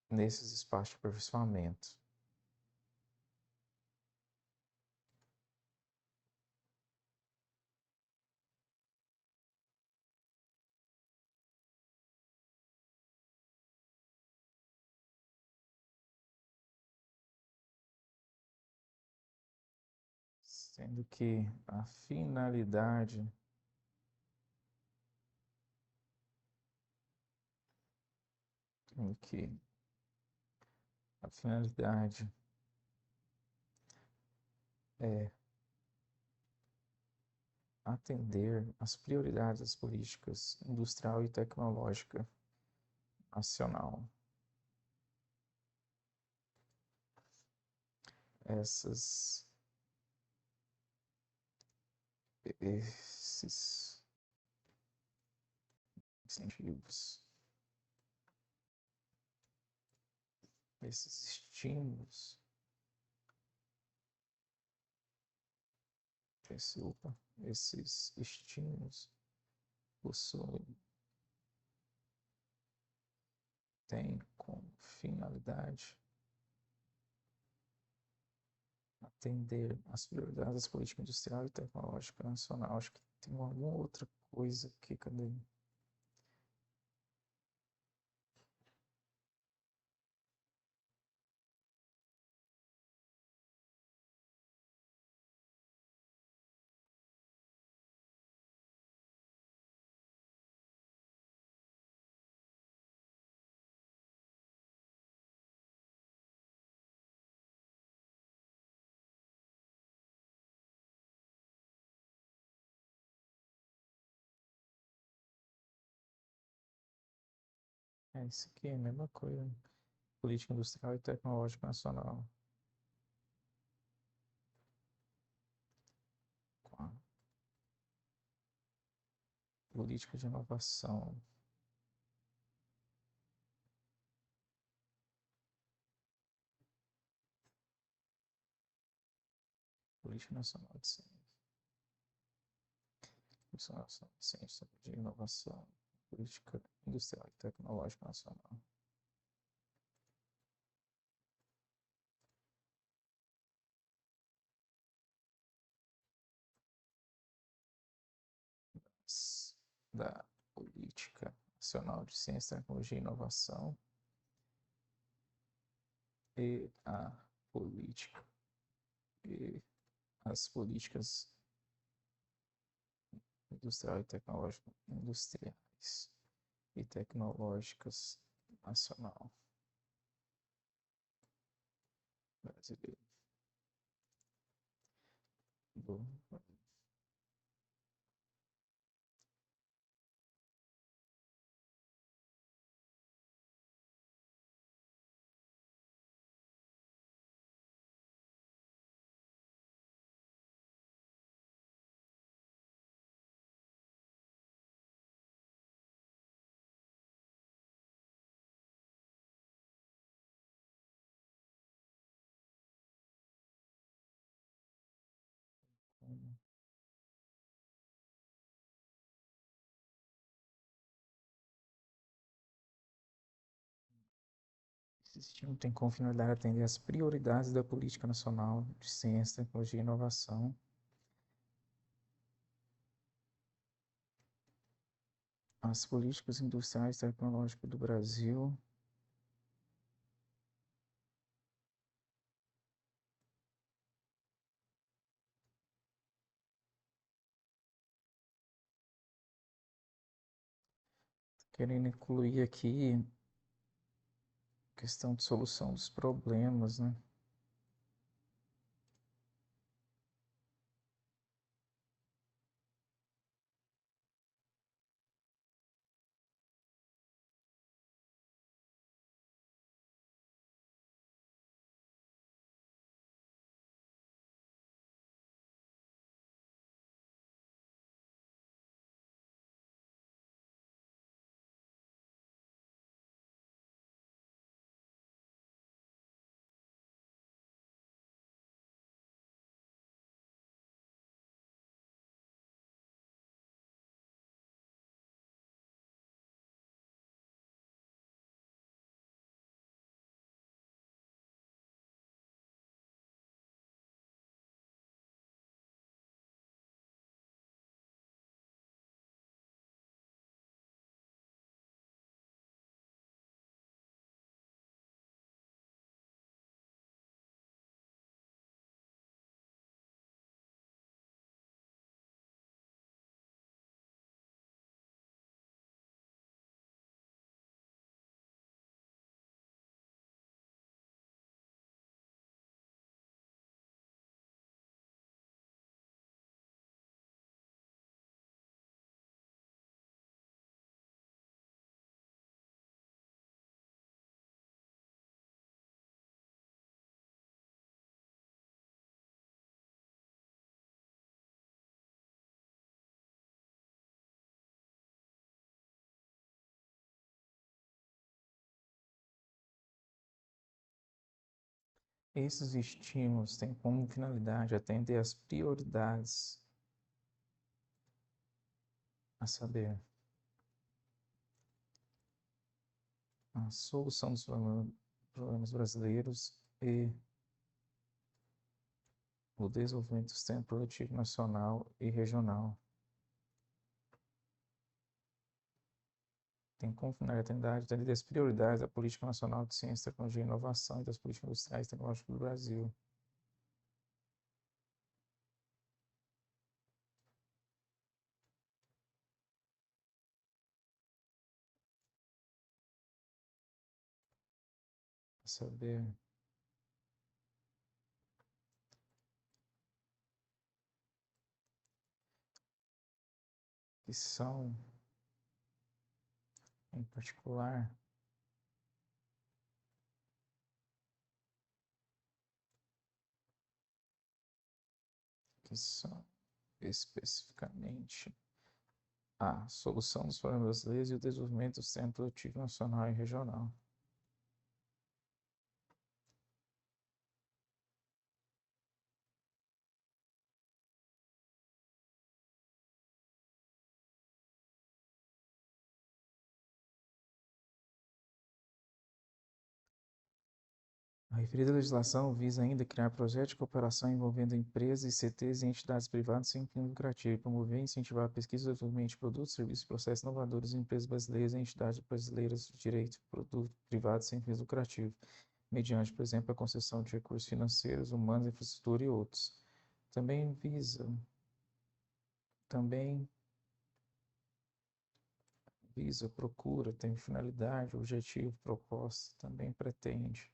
nesses espaços de aperfeiçoamento. Sendo que a finalidade sendo que a finalidade é atender às prioridades das políticas industrial e tecnológica nacional. Esses incentivos, esses estímulos, esses estímulos têm como finalidade atender às prioridades das políticas industrial e tecnológica nacional. Acho que tem alguma outra coisa aqui, cadê? É isso aqui, é a mesma coisa. Política industrial e tecnológica nacional. Política de inovação. Política Nacional de Ciência. Política Nacional de Ciência de Inovação. Política Industrial e Tecnológica Nacional. Da Política Nacional de Ciência, Tecnologia e Inovação e a política e as políticas industriais e tecnológicas nacional brasileiro. Do Esse sistema tem como finalidade atender às prioridades da Política Nacional de Ciência, Tecnologia e Inovação, as políticas industriais e tecnológicas do Brasil, querendo incluir aqui questão de solução dos problemas, né? Esses estímulos têm como finalidade atender às prioridades, a saber, a solução dos problemas brasileiros e o desenvolvimento do sistema produtivo nacional e regional. Tem como finalidade atender às prioridades da Política Nacional de Ciência, Tecnologia e Inovação e das políticas industriais e tecnológicas do Brasil. A saber, que são, em particular, que são especificamente a solução dos problemas brasileiros e o desenvolvimento do sistema produtivo nacional e regional. A referida legislação visa ainda criar projetos de cooperação envolvendo empresas, ICTs e entidades privadas sem fim lucrativo, promover e incentivar a pesquisa e desenvolvimento de produtos, serviços e processos inovadores em empresas brasileiras e entidades brasileiras de direito produto privado sem fins lucrativos, mediante, por exemplo, a concessão de recursos financeiros, humanos, infraestrutura e outros. Também também procura, tem finalidade, objetivo, proposta, também pretende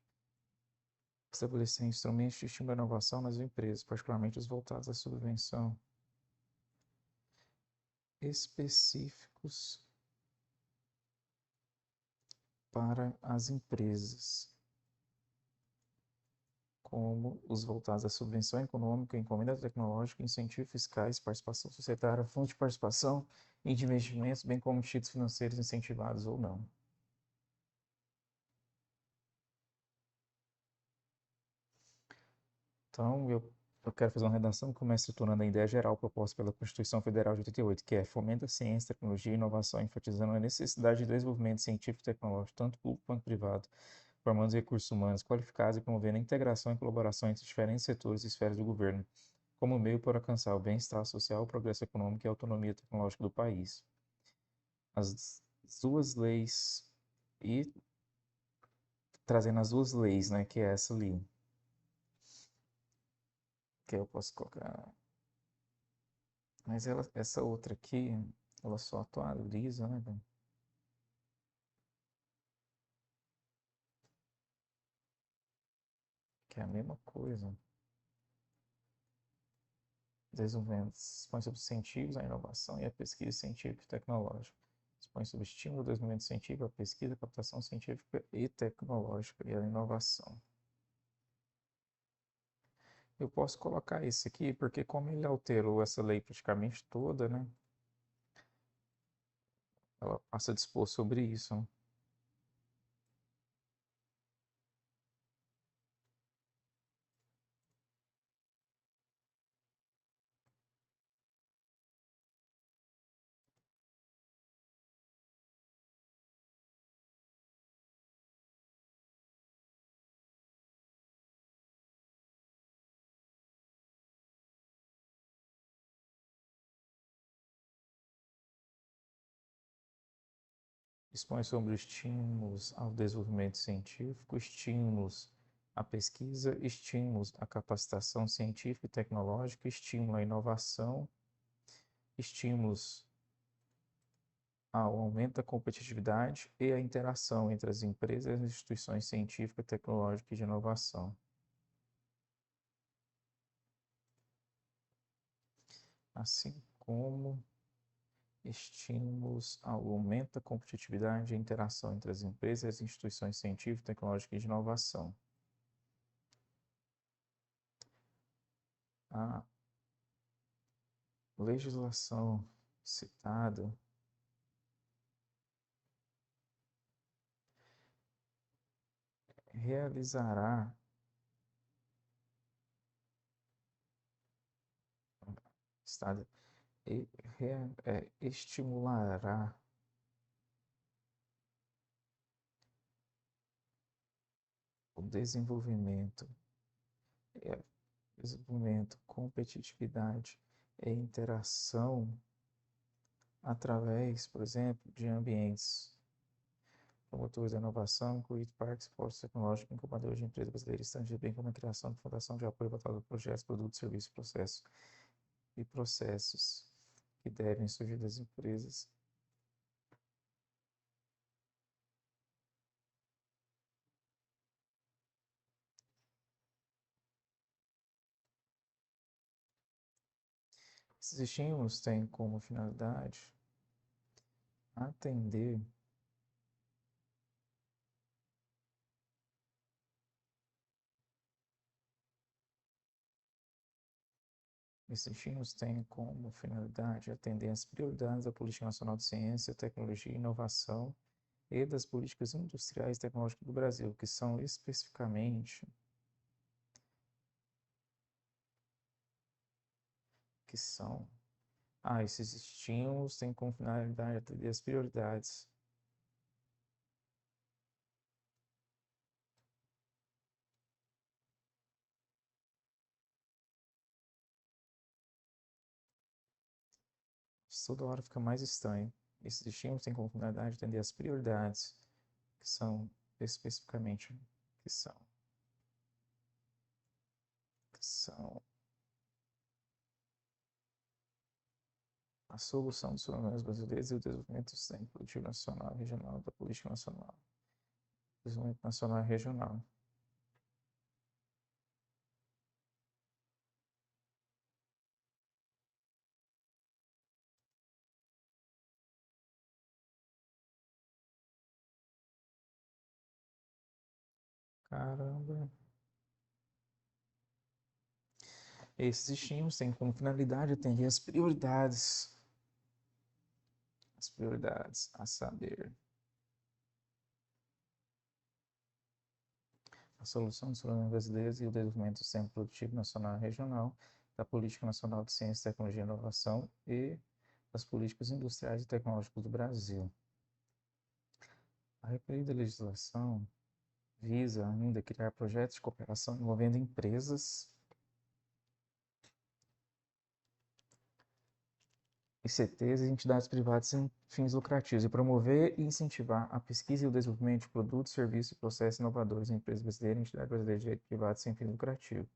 estabelecer instrumentos de estímulo à inovação nas empresas, particularmente os voltados à subvenção, específicos para as empresas, como os voltados à subvenção econômica, encomenda tecnológica, incentivos fiscais, participação societária, fundo de participação e de investimentos, bem como títulos financeiros incentivados ou não. Então, eu quero fazer uma redação que começa estruturando a ideia geral proposta pela Constituição Federal de 88, que é fomenta a ciência, tecnologia e inovação, enfatizando a necessidade de desenvolvimento científico e tecnológico, tanto público quanto privado, formando recursos humanos qualificados e promovendo a integração e colaboração entre diferentes setores e esferas do governo, como meio para alcançar o bem-estar social, o progresso econômico e a autonomia tecnológica do país. As duas leis, e trazendo as duas leis, né, que é essa ali, que eu posso colocar. Mas essa outra aqui, ela só atualiza, né, velho? que é a mesma coisa. Desenvolvimento dispõe sobre os incentivos à inovação e à pesquisa científica e tecnológica. Dispõe sobre o estímulo do desenvolvimento científico, à pesquisa, à captação científica e tecnológica e à inovação. Eu posso colocar esse aqui porque como ele alterou essa lei praticamente toda, né? Ela passa a dispor sobre isso, né? Dispõe sobre estímulos ao desenvolvimento científico, estímulos à pesquisa, estímulos à capacitação científica e tecnológica, estímulo à inovação, estímulos ao aumento da competitividade e à interação entre as empresas e as instituições científicas, tecnológicas e de inovação. Assim como estímulos ao aumento da competitividade e interação entre as empresas e as instituições científicas, tecnológicas e de inovação. A legislação citada realizará estado, estimulará o desenvolvimento, competitividade e interação através, por exemplo, de ambientes promotores da inovação, incluindo parques, postos tecnológicos, incubadores de empresas brasileiras estrangeiras, bem como a criação de fundação de apoio voltado a projetos, produtos, serviços, processos que devem surgir das empresas. Esses estímulos têm como finalidade atender Esses estímulos têm como finalidade atender às prioridades da Política Nacional de Ciência, Tecnologia e Inovação e das políticas industriais e tecnológicas do Brasil, que são especificamente que são esses estímulos têm como finalidade atender às prioridades toda hora fica mais estranho. Esses estímulos têm como finalidade atender às prioridades, que são especificamente que são, que são a solução dos problemas brasileiros e o desenvolvimento do sistema produtivo nacional e regional da política nacional, desenvolvimento nacional e regional. Caramba. Esses estímulos têm como finalidade atender as prioridades, a saber, a solução dos problemas brasileiros e o desenvolvimento do sistema produtivo nacional e regional, da Política Nacional de Ciência, Tecnologia e Inovação e das políticas industriais e tecnológicas do Brasil. A referida legislação visa ainda criar projetos de cooperação envolvendo empresas ICTs e entidades privadas sem fins lucrativos e promover e incentivar a pesquisa e o desenvolvimento de produtos, serviços e processos inovadores em empresas brasileiras e entidades brasileiras de direito privado sem fins lucrativos.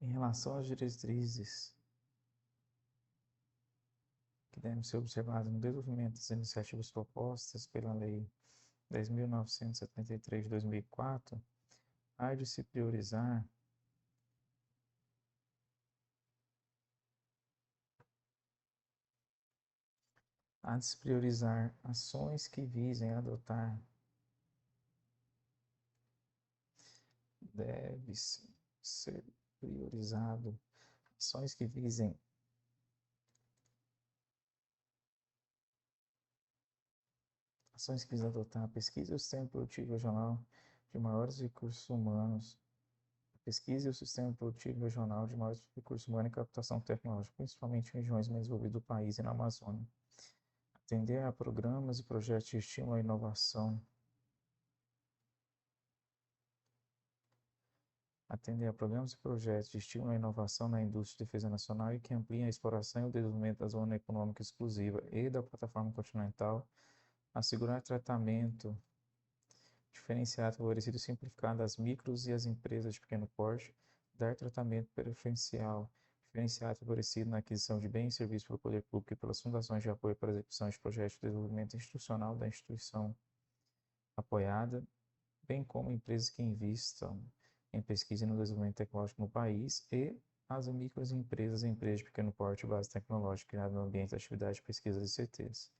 Em relação às diretrizes que devem ser observadas no desenvolvimento das iniciativas propostas pela Lei 10.973 de 2004, há de se priorizar ações que visem adotar, deve ser priorizado ações que visem adotar a pesquisa e o sistema produtivo regional de maiores recursos humanos, pesquisa e o sistema produtivo regional de maiores recursos humanos e captação tecnológica, principalmente em regiões menos desenvolvidas do país e na Amazônia. Atender a programas e projetos de estímulo à inovação. Atender a programas e projetos de estímulo à inovação na indústria de defesa nacional e que ampliem a exploração e o desenvolvimento da zona econômica exclusiva e da plataforma continental, assegurar tratamento diferenciado, favorecido e simplificado às micros e às empresas de pequeno porte, dar tratamento preferencial, diferenciado e favorecido na aquisição de bens e serviços pelo poder público e pelas fundações de apoio para a execução de projetos de desenvolvimento institucional da instituição apoiada, bem como empresas que investam em pesquisa e no desenvolvimento tecnológico no país e as microempresas e empresas de pequeno porte e base tecnológica criadas no ambiente de atividade de pesquisa de CTs.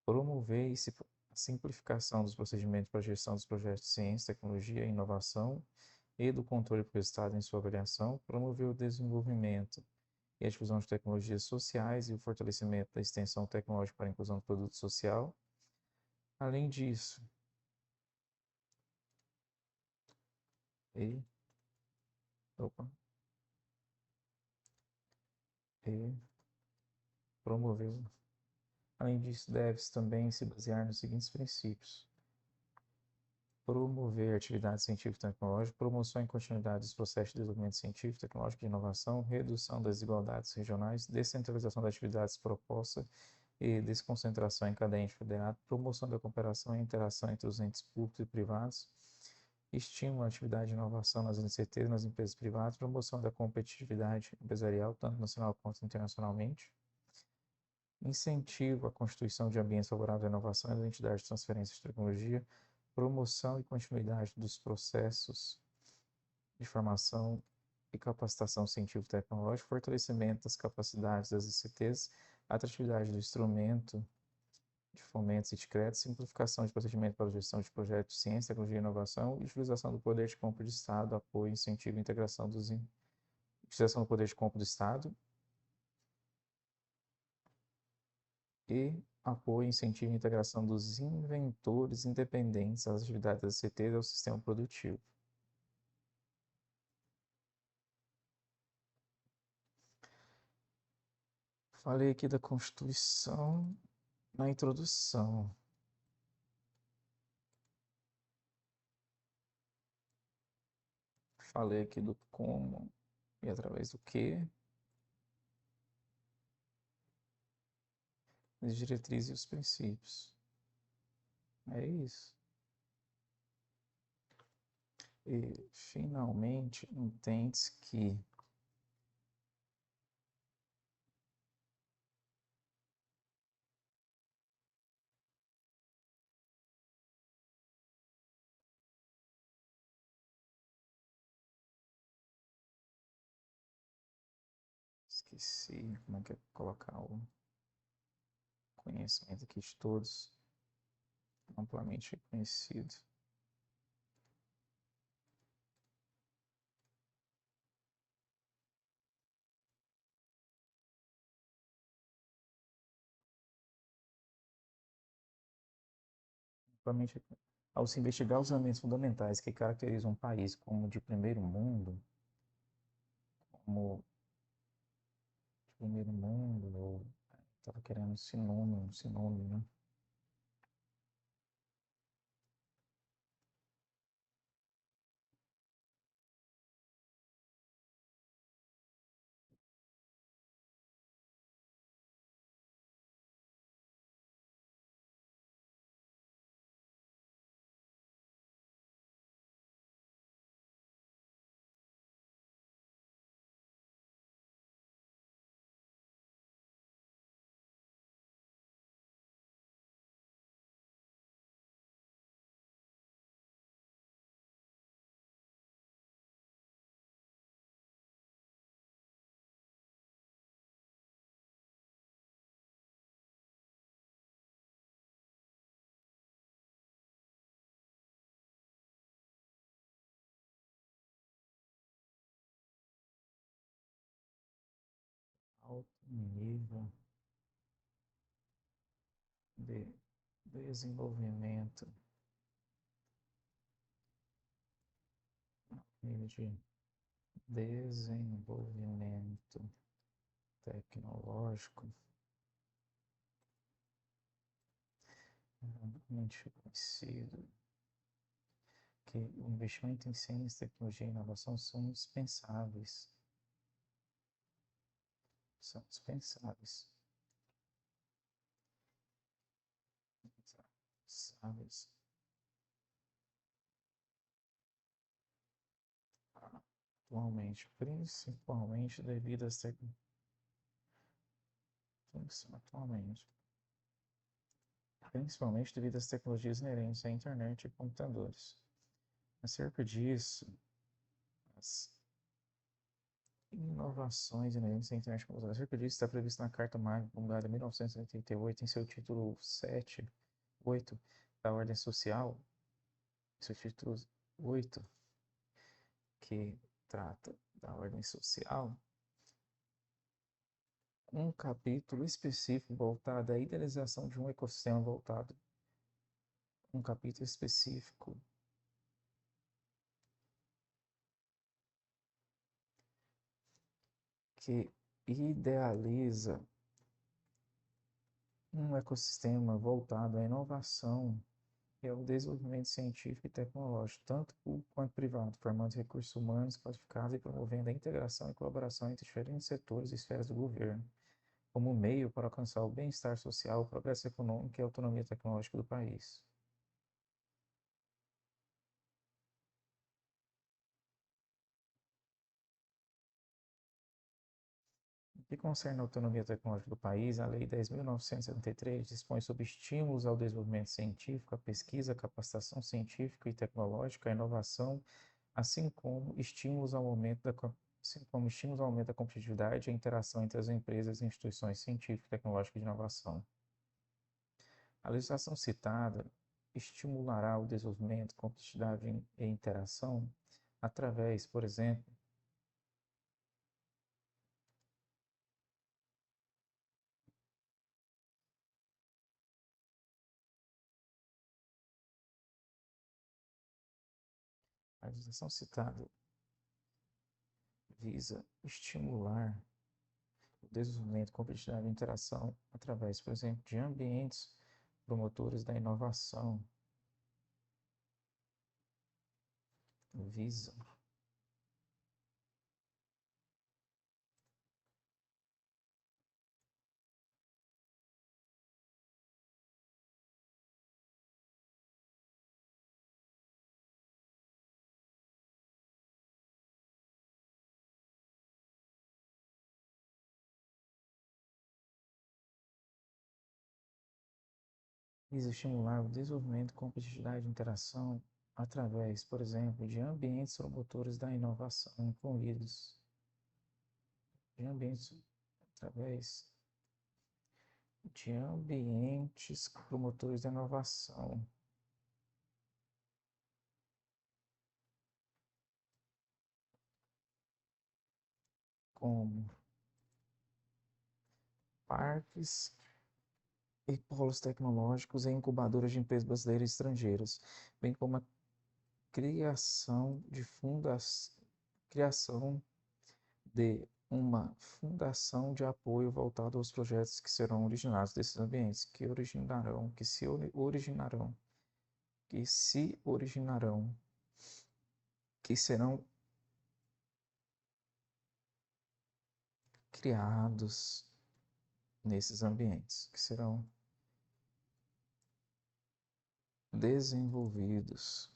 Promover a simplificação dos procedimentos para a gestão dos projetos de ciência, tecnologia e inovação e do controle pelo Estado em sua avaliação, promover o desenvolvimento e a difusão de tecnologias sociais e o fortalecimento da extensão tecnológica para a inclusão do produto social. Além disso, e, opa, e promover. Além disso, deve-se também se basear nos seguintes princípios: promover atividade científica e tecnológica, promoção e continuidade dos processos de desenvolvimento científico, tecnológico e de inovação, redução das desigualdades regionais, descentralização das atividades propostas e desconcentração em cada ente federado, promoção da cooperação e interação entre os entes públicos e privados, estímulo à atividade de inovação nas iniciativas e nas empresas privadas, promoção da competitividade empresarial, tanto nacional quanto internacionalmente, incentivo à constituição de ambientes favoráveis à inovação e às entidades de transferência de tecnologia, promoção e continuidade dos processos de formação e capacitação científica e tecnológica, fortalecimento das capacidades das ICTs, atratividade do instrumento de fomentos e de crédito, simplificação de procedimento para a gestão de projetos de ciência, tecnologia e inovação, utilização do poder de compra de Estado, apoio, incentivo e integração utilização do poder de compra do Estado e apoio, incentivo e integração dos inventores independentes às atividades das ICTs e ao sistema produtivo. Falei aqui da Constituição na introdução. Falei aqui do como e através do que, as diretrizes e os princípios. É isso. E, finalmente, entende-se que esqueci como é que é colocar o conhecimento aqui de todos, amplamente reconhecido. Amplamente, ao se investigar os elementos fundamentais que caracterizam um país como de primeiro mundo, como de primeiro mundo, ou estava querendo sinônimo, né? nível de desenvolvimento, nível de desenvolvimento tecnológico amplamente conhecido que o investimento em ciência, tecnologia e inovação são dispensáveis. São dispensáveis. Dispensáveis. Atualmente, principalmente devido às tecnologias inerentes à internet e computadores. Acerca disso, as inovações inerentes à internet e computadores. Acerca disso, está previsto na Carta Magna promulgada em 1988, em seu título 7, 8 da Ordem Social, seu título 8, que trata da ordem social, um capítulo específico voltado à idealização de um ecossistema voltado, um capítulo específico que idealiza um ecossistema voltado à inovação e ao desenvolvimento científico e tecnológico, tanto público quanto privado, formando recursos humanos qualificados e promovendo a integração e colaboração entre diferentes setores e esferas do governo, como meio para alcançar o bem-estar social, o progresso econômico e a autonomia tecnológica do país. No que concerne a autonomia tecnológica do país, a Lei 10.973 dispõe sobre estímulos ao desenvolvimento científico, à pesquisa, à capacitação científica e tecnológica, à inovação, assim como estímulos ao aumento da competitividade e a interação entre as empresas e instituições científicas, tecnológicas e de inovação. A legislação citada estimulará o desenvolvimento, competitividade e interação através, por exemplo, a legislação citada visa estimular o desenvolvimento, competitividade e interação através, por exemplo, de ambientes promotores da inovação, visa visa estimular o desenvolvimento, competitividade e interação através, por exemplo, de ambientes promotores da inovação incluídos, de ambientes através de ambientes promotores da inovação, como parques e polos tecnológicos e incubadoras de empresas brasileiras e estrangeiras, bem como a criação criação de uma fundação de apoio voltada aos projetos que serão originados desses ambientes, que serão criados nesses ambientes, que serão desenvolvidos,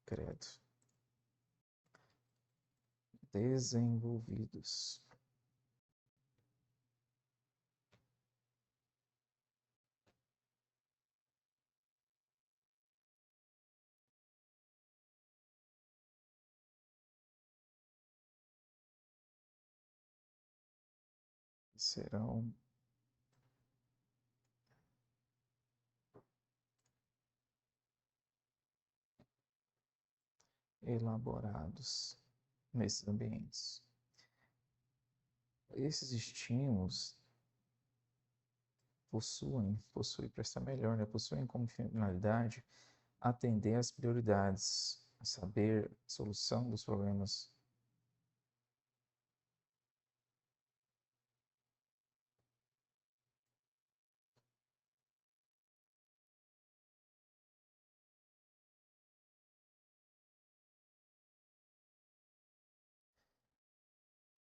credo, desenvolvidos serão elaborados nesses ambientes. Esses estímulos possuem, para estar melhor, né? Possuem como finalidade atender às prioridades, a saber, a solução dos problemas.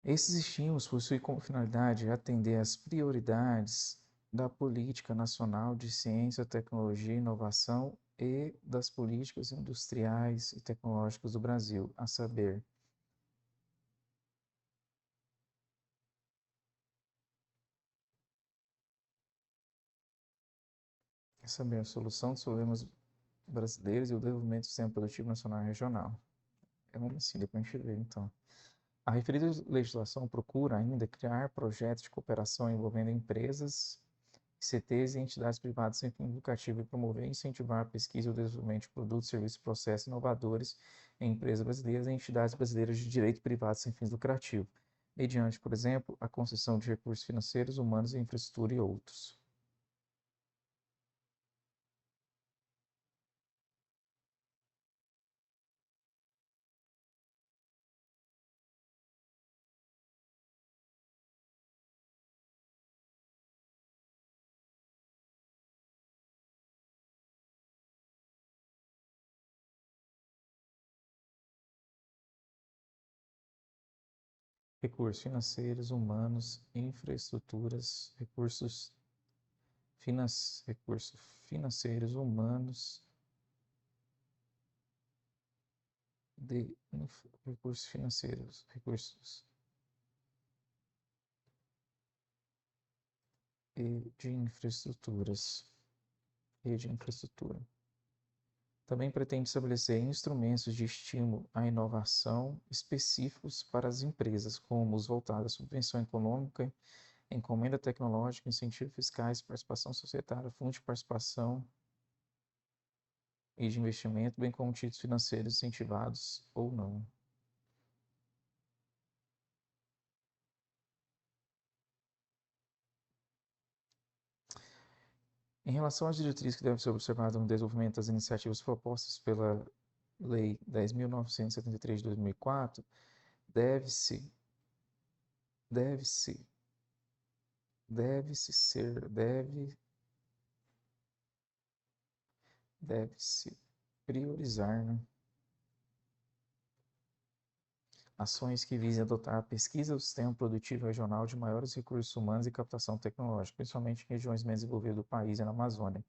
Esses estímulos possuem como finalidade atender às prioridades da política nacional de ciência, tecnologia e inovação e das políticas industriais e tecnológicas do Brasil, a saber a solução dos problemas brasileiros e o desenvolvimento do sistema produtivo nacional e regional. É um assim, depois a gente vê, então. A referida legislação procura ainda criar projetos de cooperação envolvendo empresas, CTs e entidades privadas sem fim lucrativo e promover e incentivar a pesquisa e o desenvolvimento de produtos, serviços e processos inovadores em empresas brasileiras e entidades brasileiras de direito privado sem fins lucrativos, mediante, por exemplo, a concessão de recursos financeiros, humanos, infraestrutura e outros. Recursos financeiros, humanos, infraestruturas, recursos financeiros, humanos, recursos financeiros, recursos e de infraestruturas e de infraestrutura. Também pretende estabelecer instrumentos de estímulo à inovação específicos para as empresas, como os voltados à subvenção econômica, encomenda tecnológica, incentivos fiscais, participação societária, fundo de participação e de investimento, bem como títulos financeiros incentivados ou não. Em relação às diretrizes que devem ser observadas no desenvolvimento das iniciativas propostas pela Lei 10.973 de 2004, deve-se deve-se deve-se ser deve deve-se priorizar, né, ações que visem adotar a pesquisa do sistema produtivo regional de maiores recursos humanos e captação tecnológica, principalmente em regiões menos desenvolvidas do país e na Amazônia.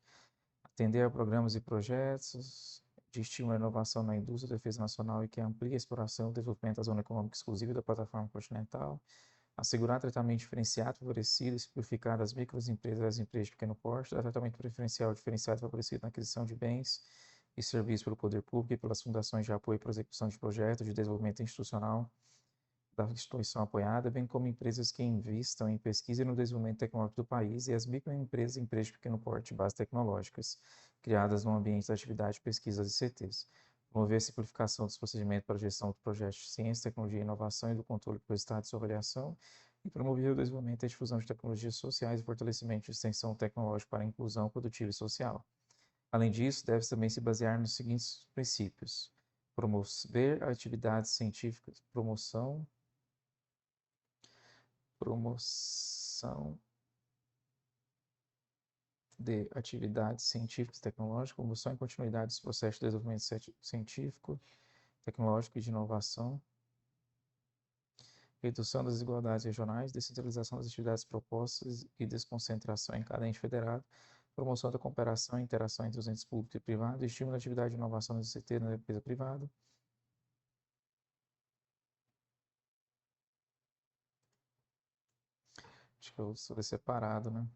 Atender a programas e projetos de estímulo à inovação na indústria, defesa nacional e que amplie a exploração e o desenvolvimento da zona econômica exclusiva da plataforma continental. Assegurar tratamento diferenciado, favorecido e simplificado às microempresas e às empresas de pequeno porte, dar tratamento preferencial diferenciado e favorecido na aquisição de bens e serviços pelo poder público e pelas fundações de apoio para a execução de projetos de desenvolvimento institucional da instituição apoiada, bem como empresas que investam em pesquisa e no desenvolvimento tecnológico do país e as microempresas e empresas de pequeno porte e bases tecnológicas, criadas no ambiente da atividade de pesquisas e CTs. Promover a simplificação dos procedimentos para a gestão de projetos de ciência, tecnologia e inovação e do controle por estado de sua avaliação, e promover o desenvolvimento e a difusão de tecnologias sociais e fortalecimento de extensão tecnológica para a inclusão produtiva e social. Além disso, deve também se basear nos seguintes princípios: promover atividades científicas, promoção de atividades científicas e tecnológicas, promoção e continuidade dos processos de desenvolvimento científico, tecnológico e de inovação, redução das desigualdades regionais, descentralização das atividades propostas e desconcentração em cada ente federado, promoção da cooperação e interação entre os entes públicos e privados, estímulo da atividade de inovação no ICT na empresa privada. Acho que eu vou separado, né?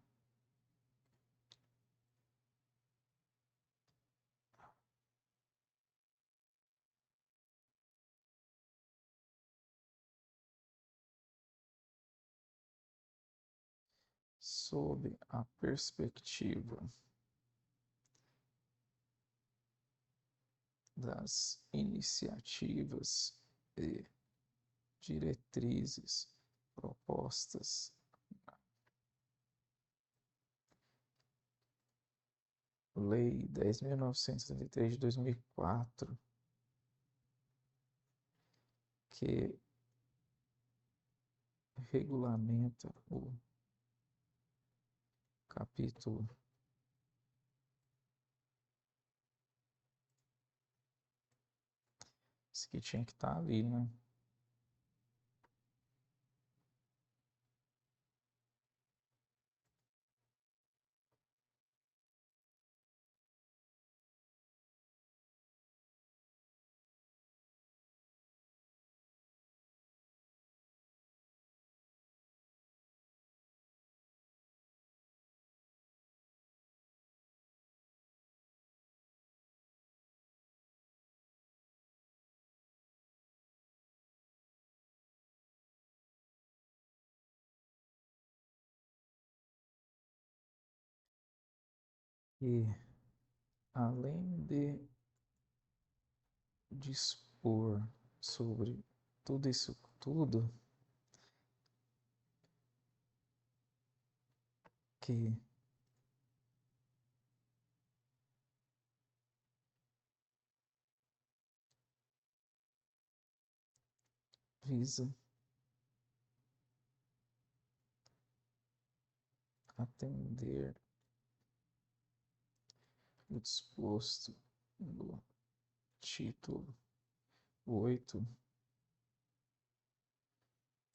Sob a perspectiva das iniciativas e diretrizes propostas. Lei 10.933 de 2004, que regulamenta o capítulo esse que tinha que estar ali, né? E além de dispor sobre tudo isso tudo que visa atender o disposto no título 8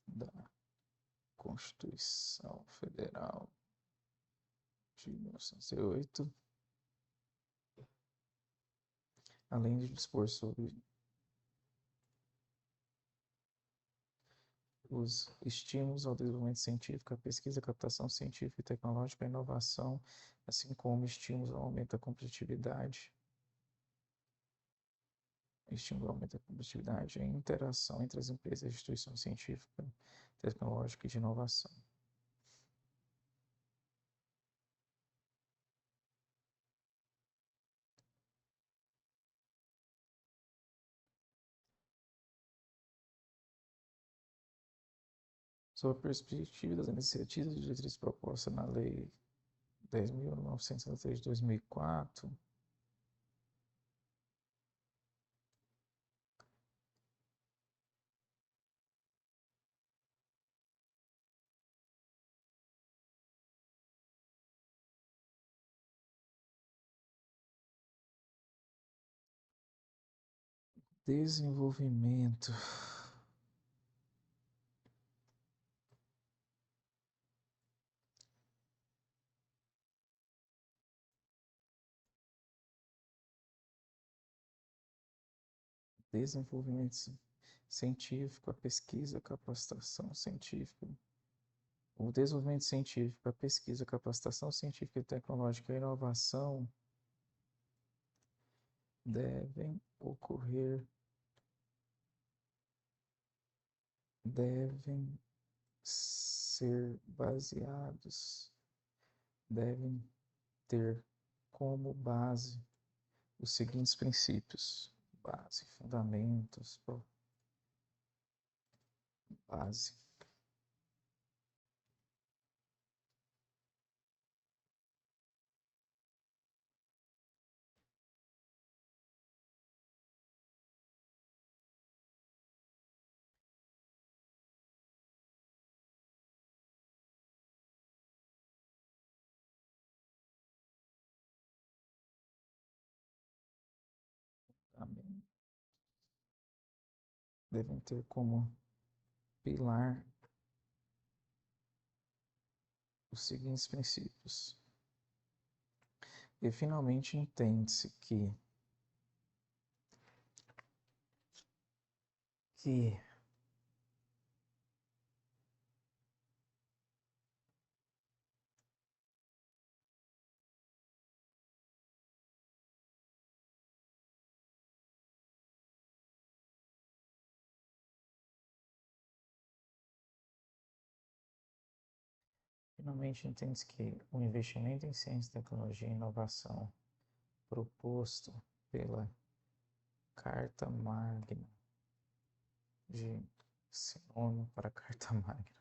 da Constituição Federal de 1908, além de dispor sobre os estímulos ao desenvolvimento científico, à pesquisa, à captação científica e tecnológica, à inovação, assim como estímulos ao aumento da competitividade, a interação entre as empresas e instituições científicas, tecnológicas e de inovação. Sob a perspectiva das iniciativas e diretrizes propostas na Lei 10.903 de 2004, desenvolvimento desenvolvimento científico, a pesquisa, a capacitação científica, o desenvolvimento científico, a pesquisa, a capacitação científica e tecnológica e a inovação devem ocorrer, devem ser baseados, devem ter como base os seguintes princípios: base, fundamentos, base. Também devem ter como pilar os seguintes princípios. E finalmente entende-se que finalmente entende-se que o investimento em ciência, tecnologia e inovação proposto pela Carta Magna de sinônimo para Carta Magna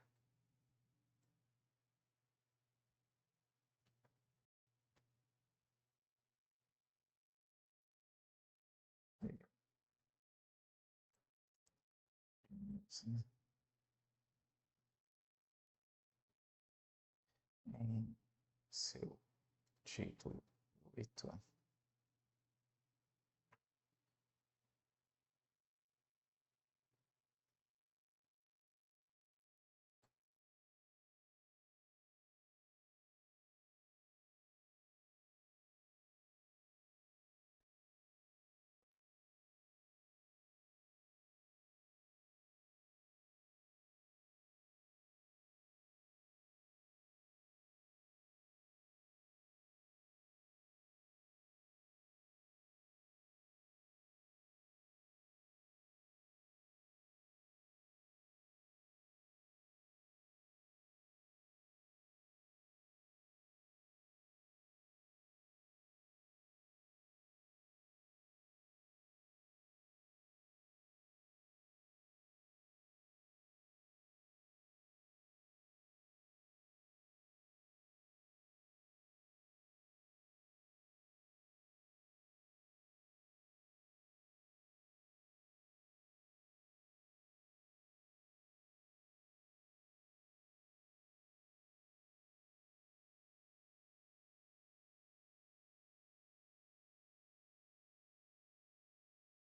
em seu título 8.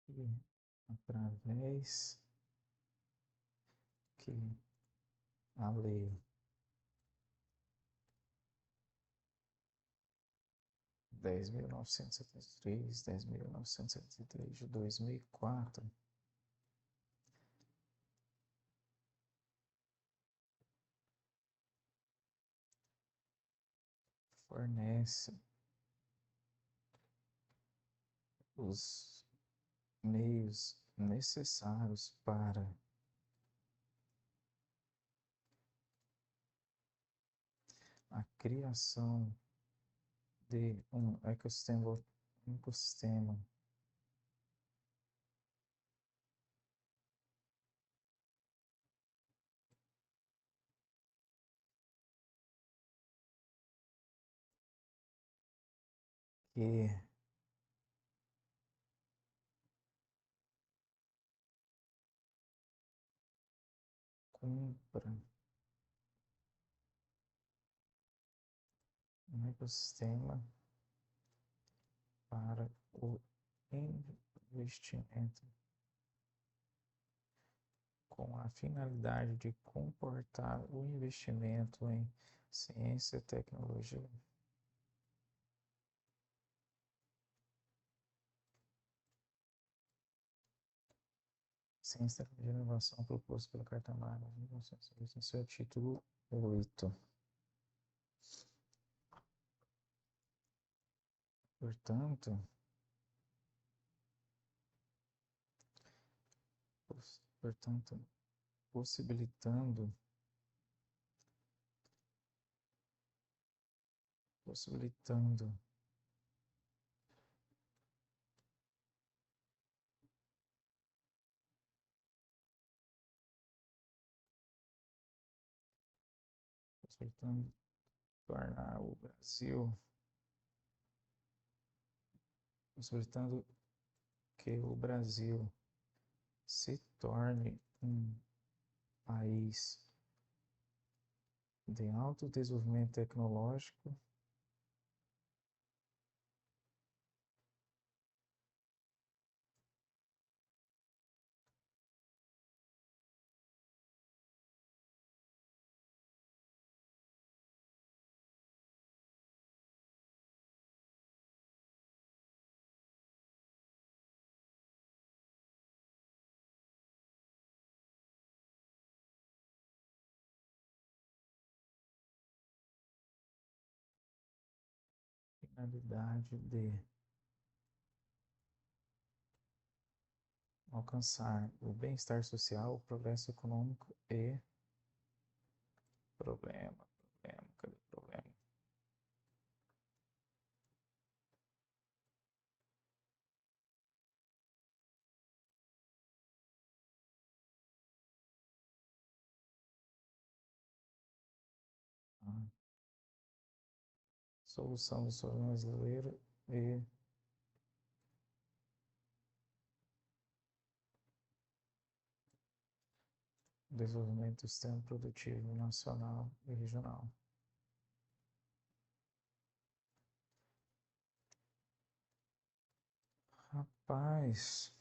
E através que a lei 10.973, 10.973 de 2004 fornece os meios necessários para a criação de um ecossistema que cumpra um ecossistema para o investimento com a finalidade de comportar o investimento em ciência e tecnologia. Ciência, tecnologia e inovação proposto pela Carta Magna de 1906 em seu título 8. Portanto, portanto, possibilitando possibilitando tornar o Brasil, possibilitando que o Brasil se torne um país de alto desenvolvimento tecnológico finalidade de alcançar o bem-estar social, o progresso econômico e cadê o problema? Ah, solução do problema brasileiro e Desenvolvimento do sistema produtivo nacional e regional. Rapaz,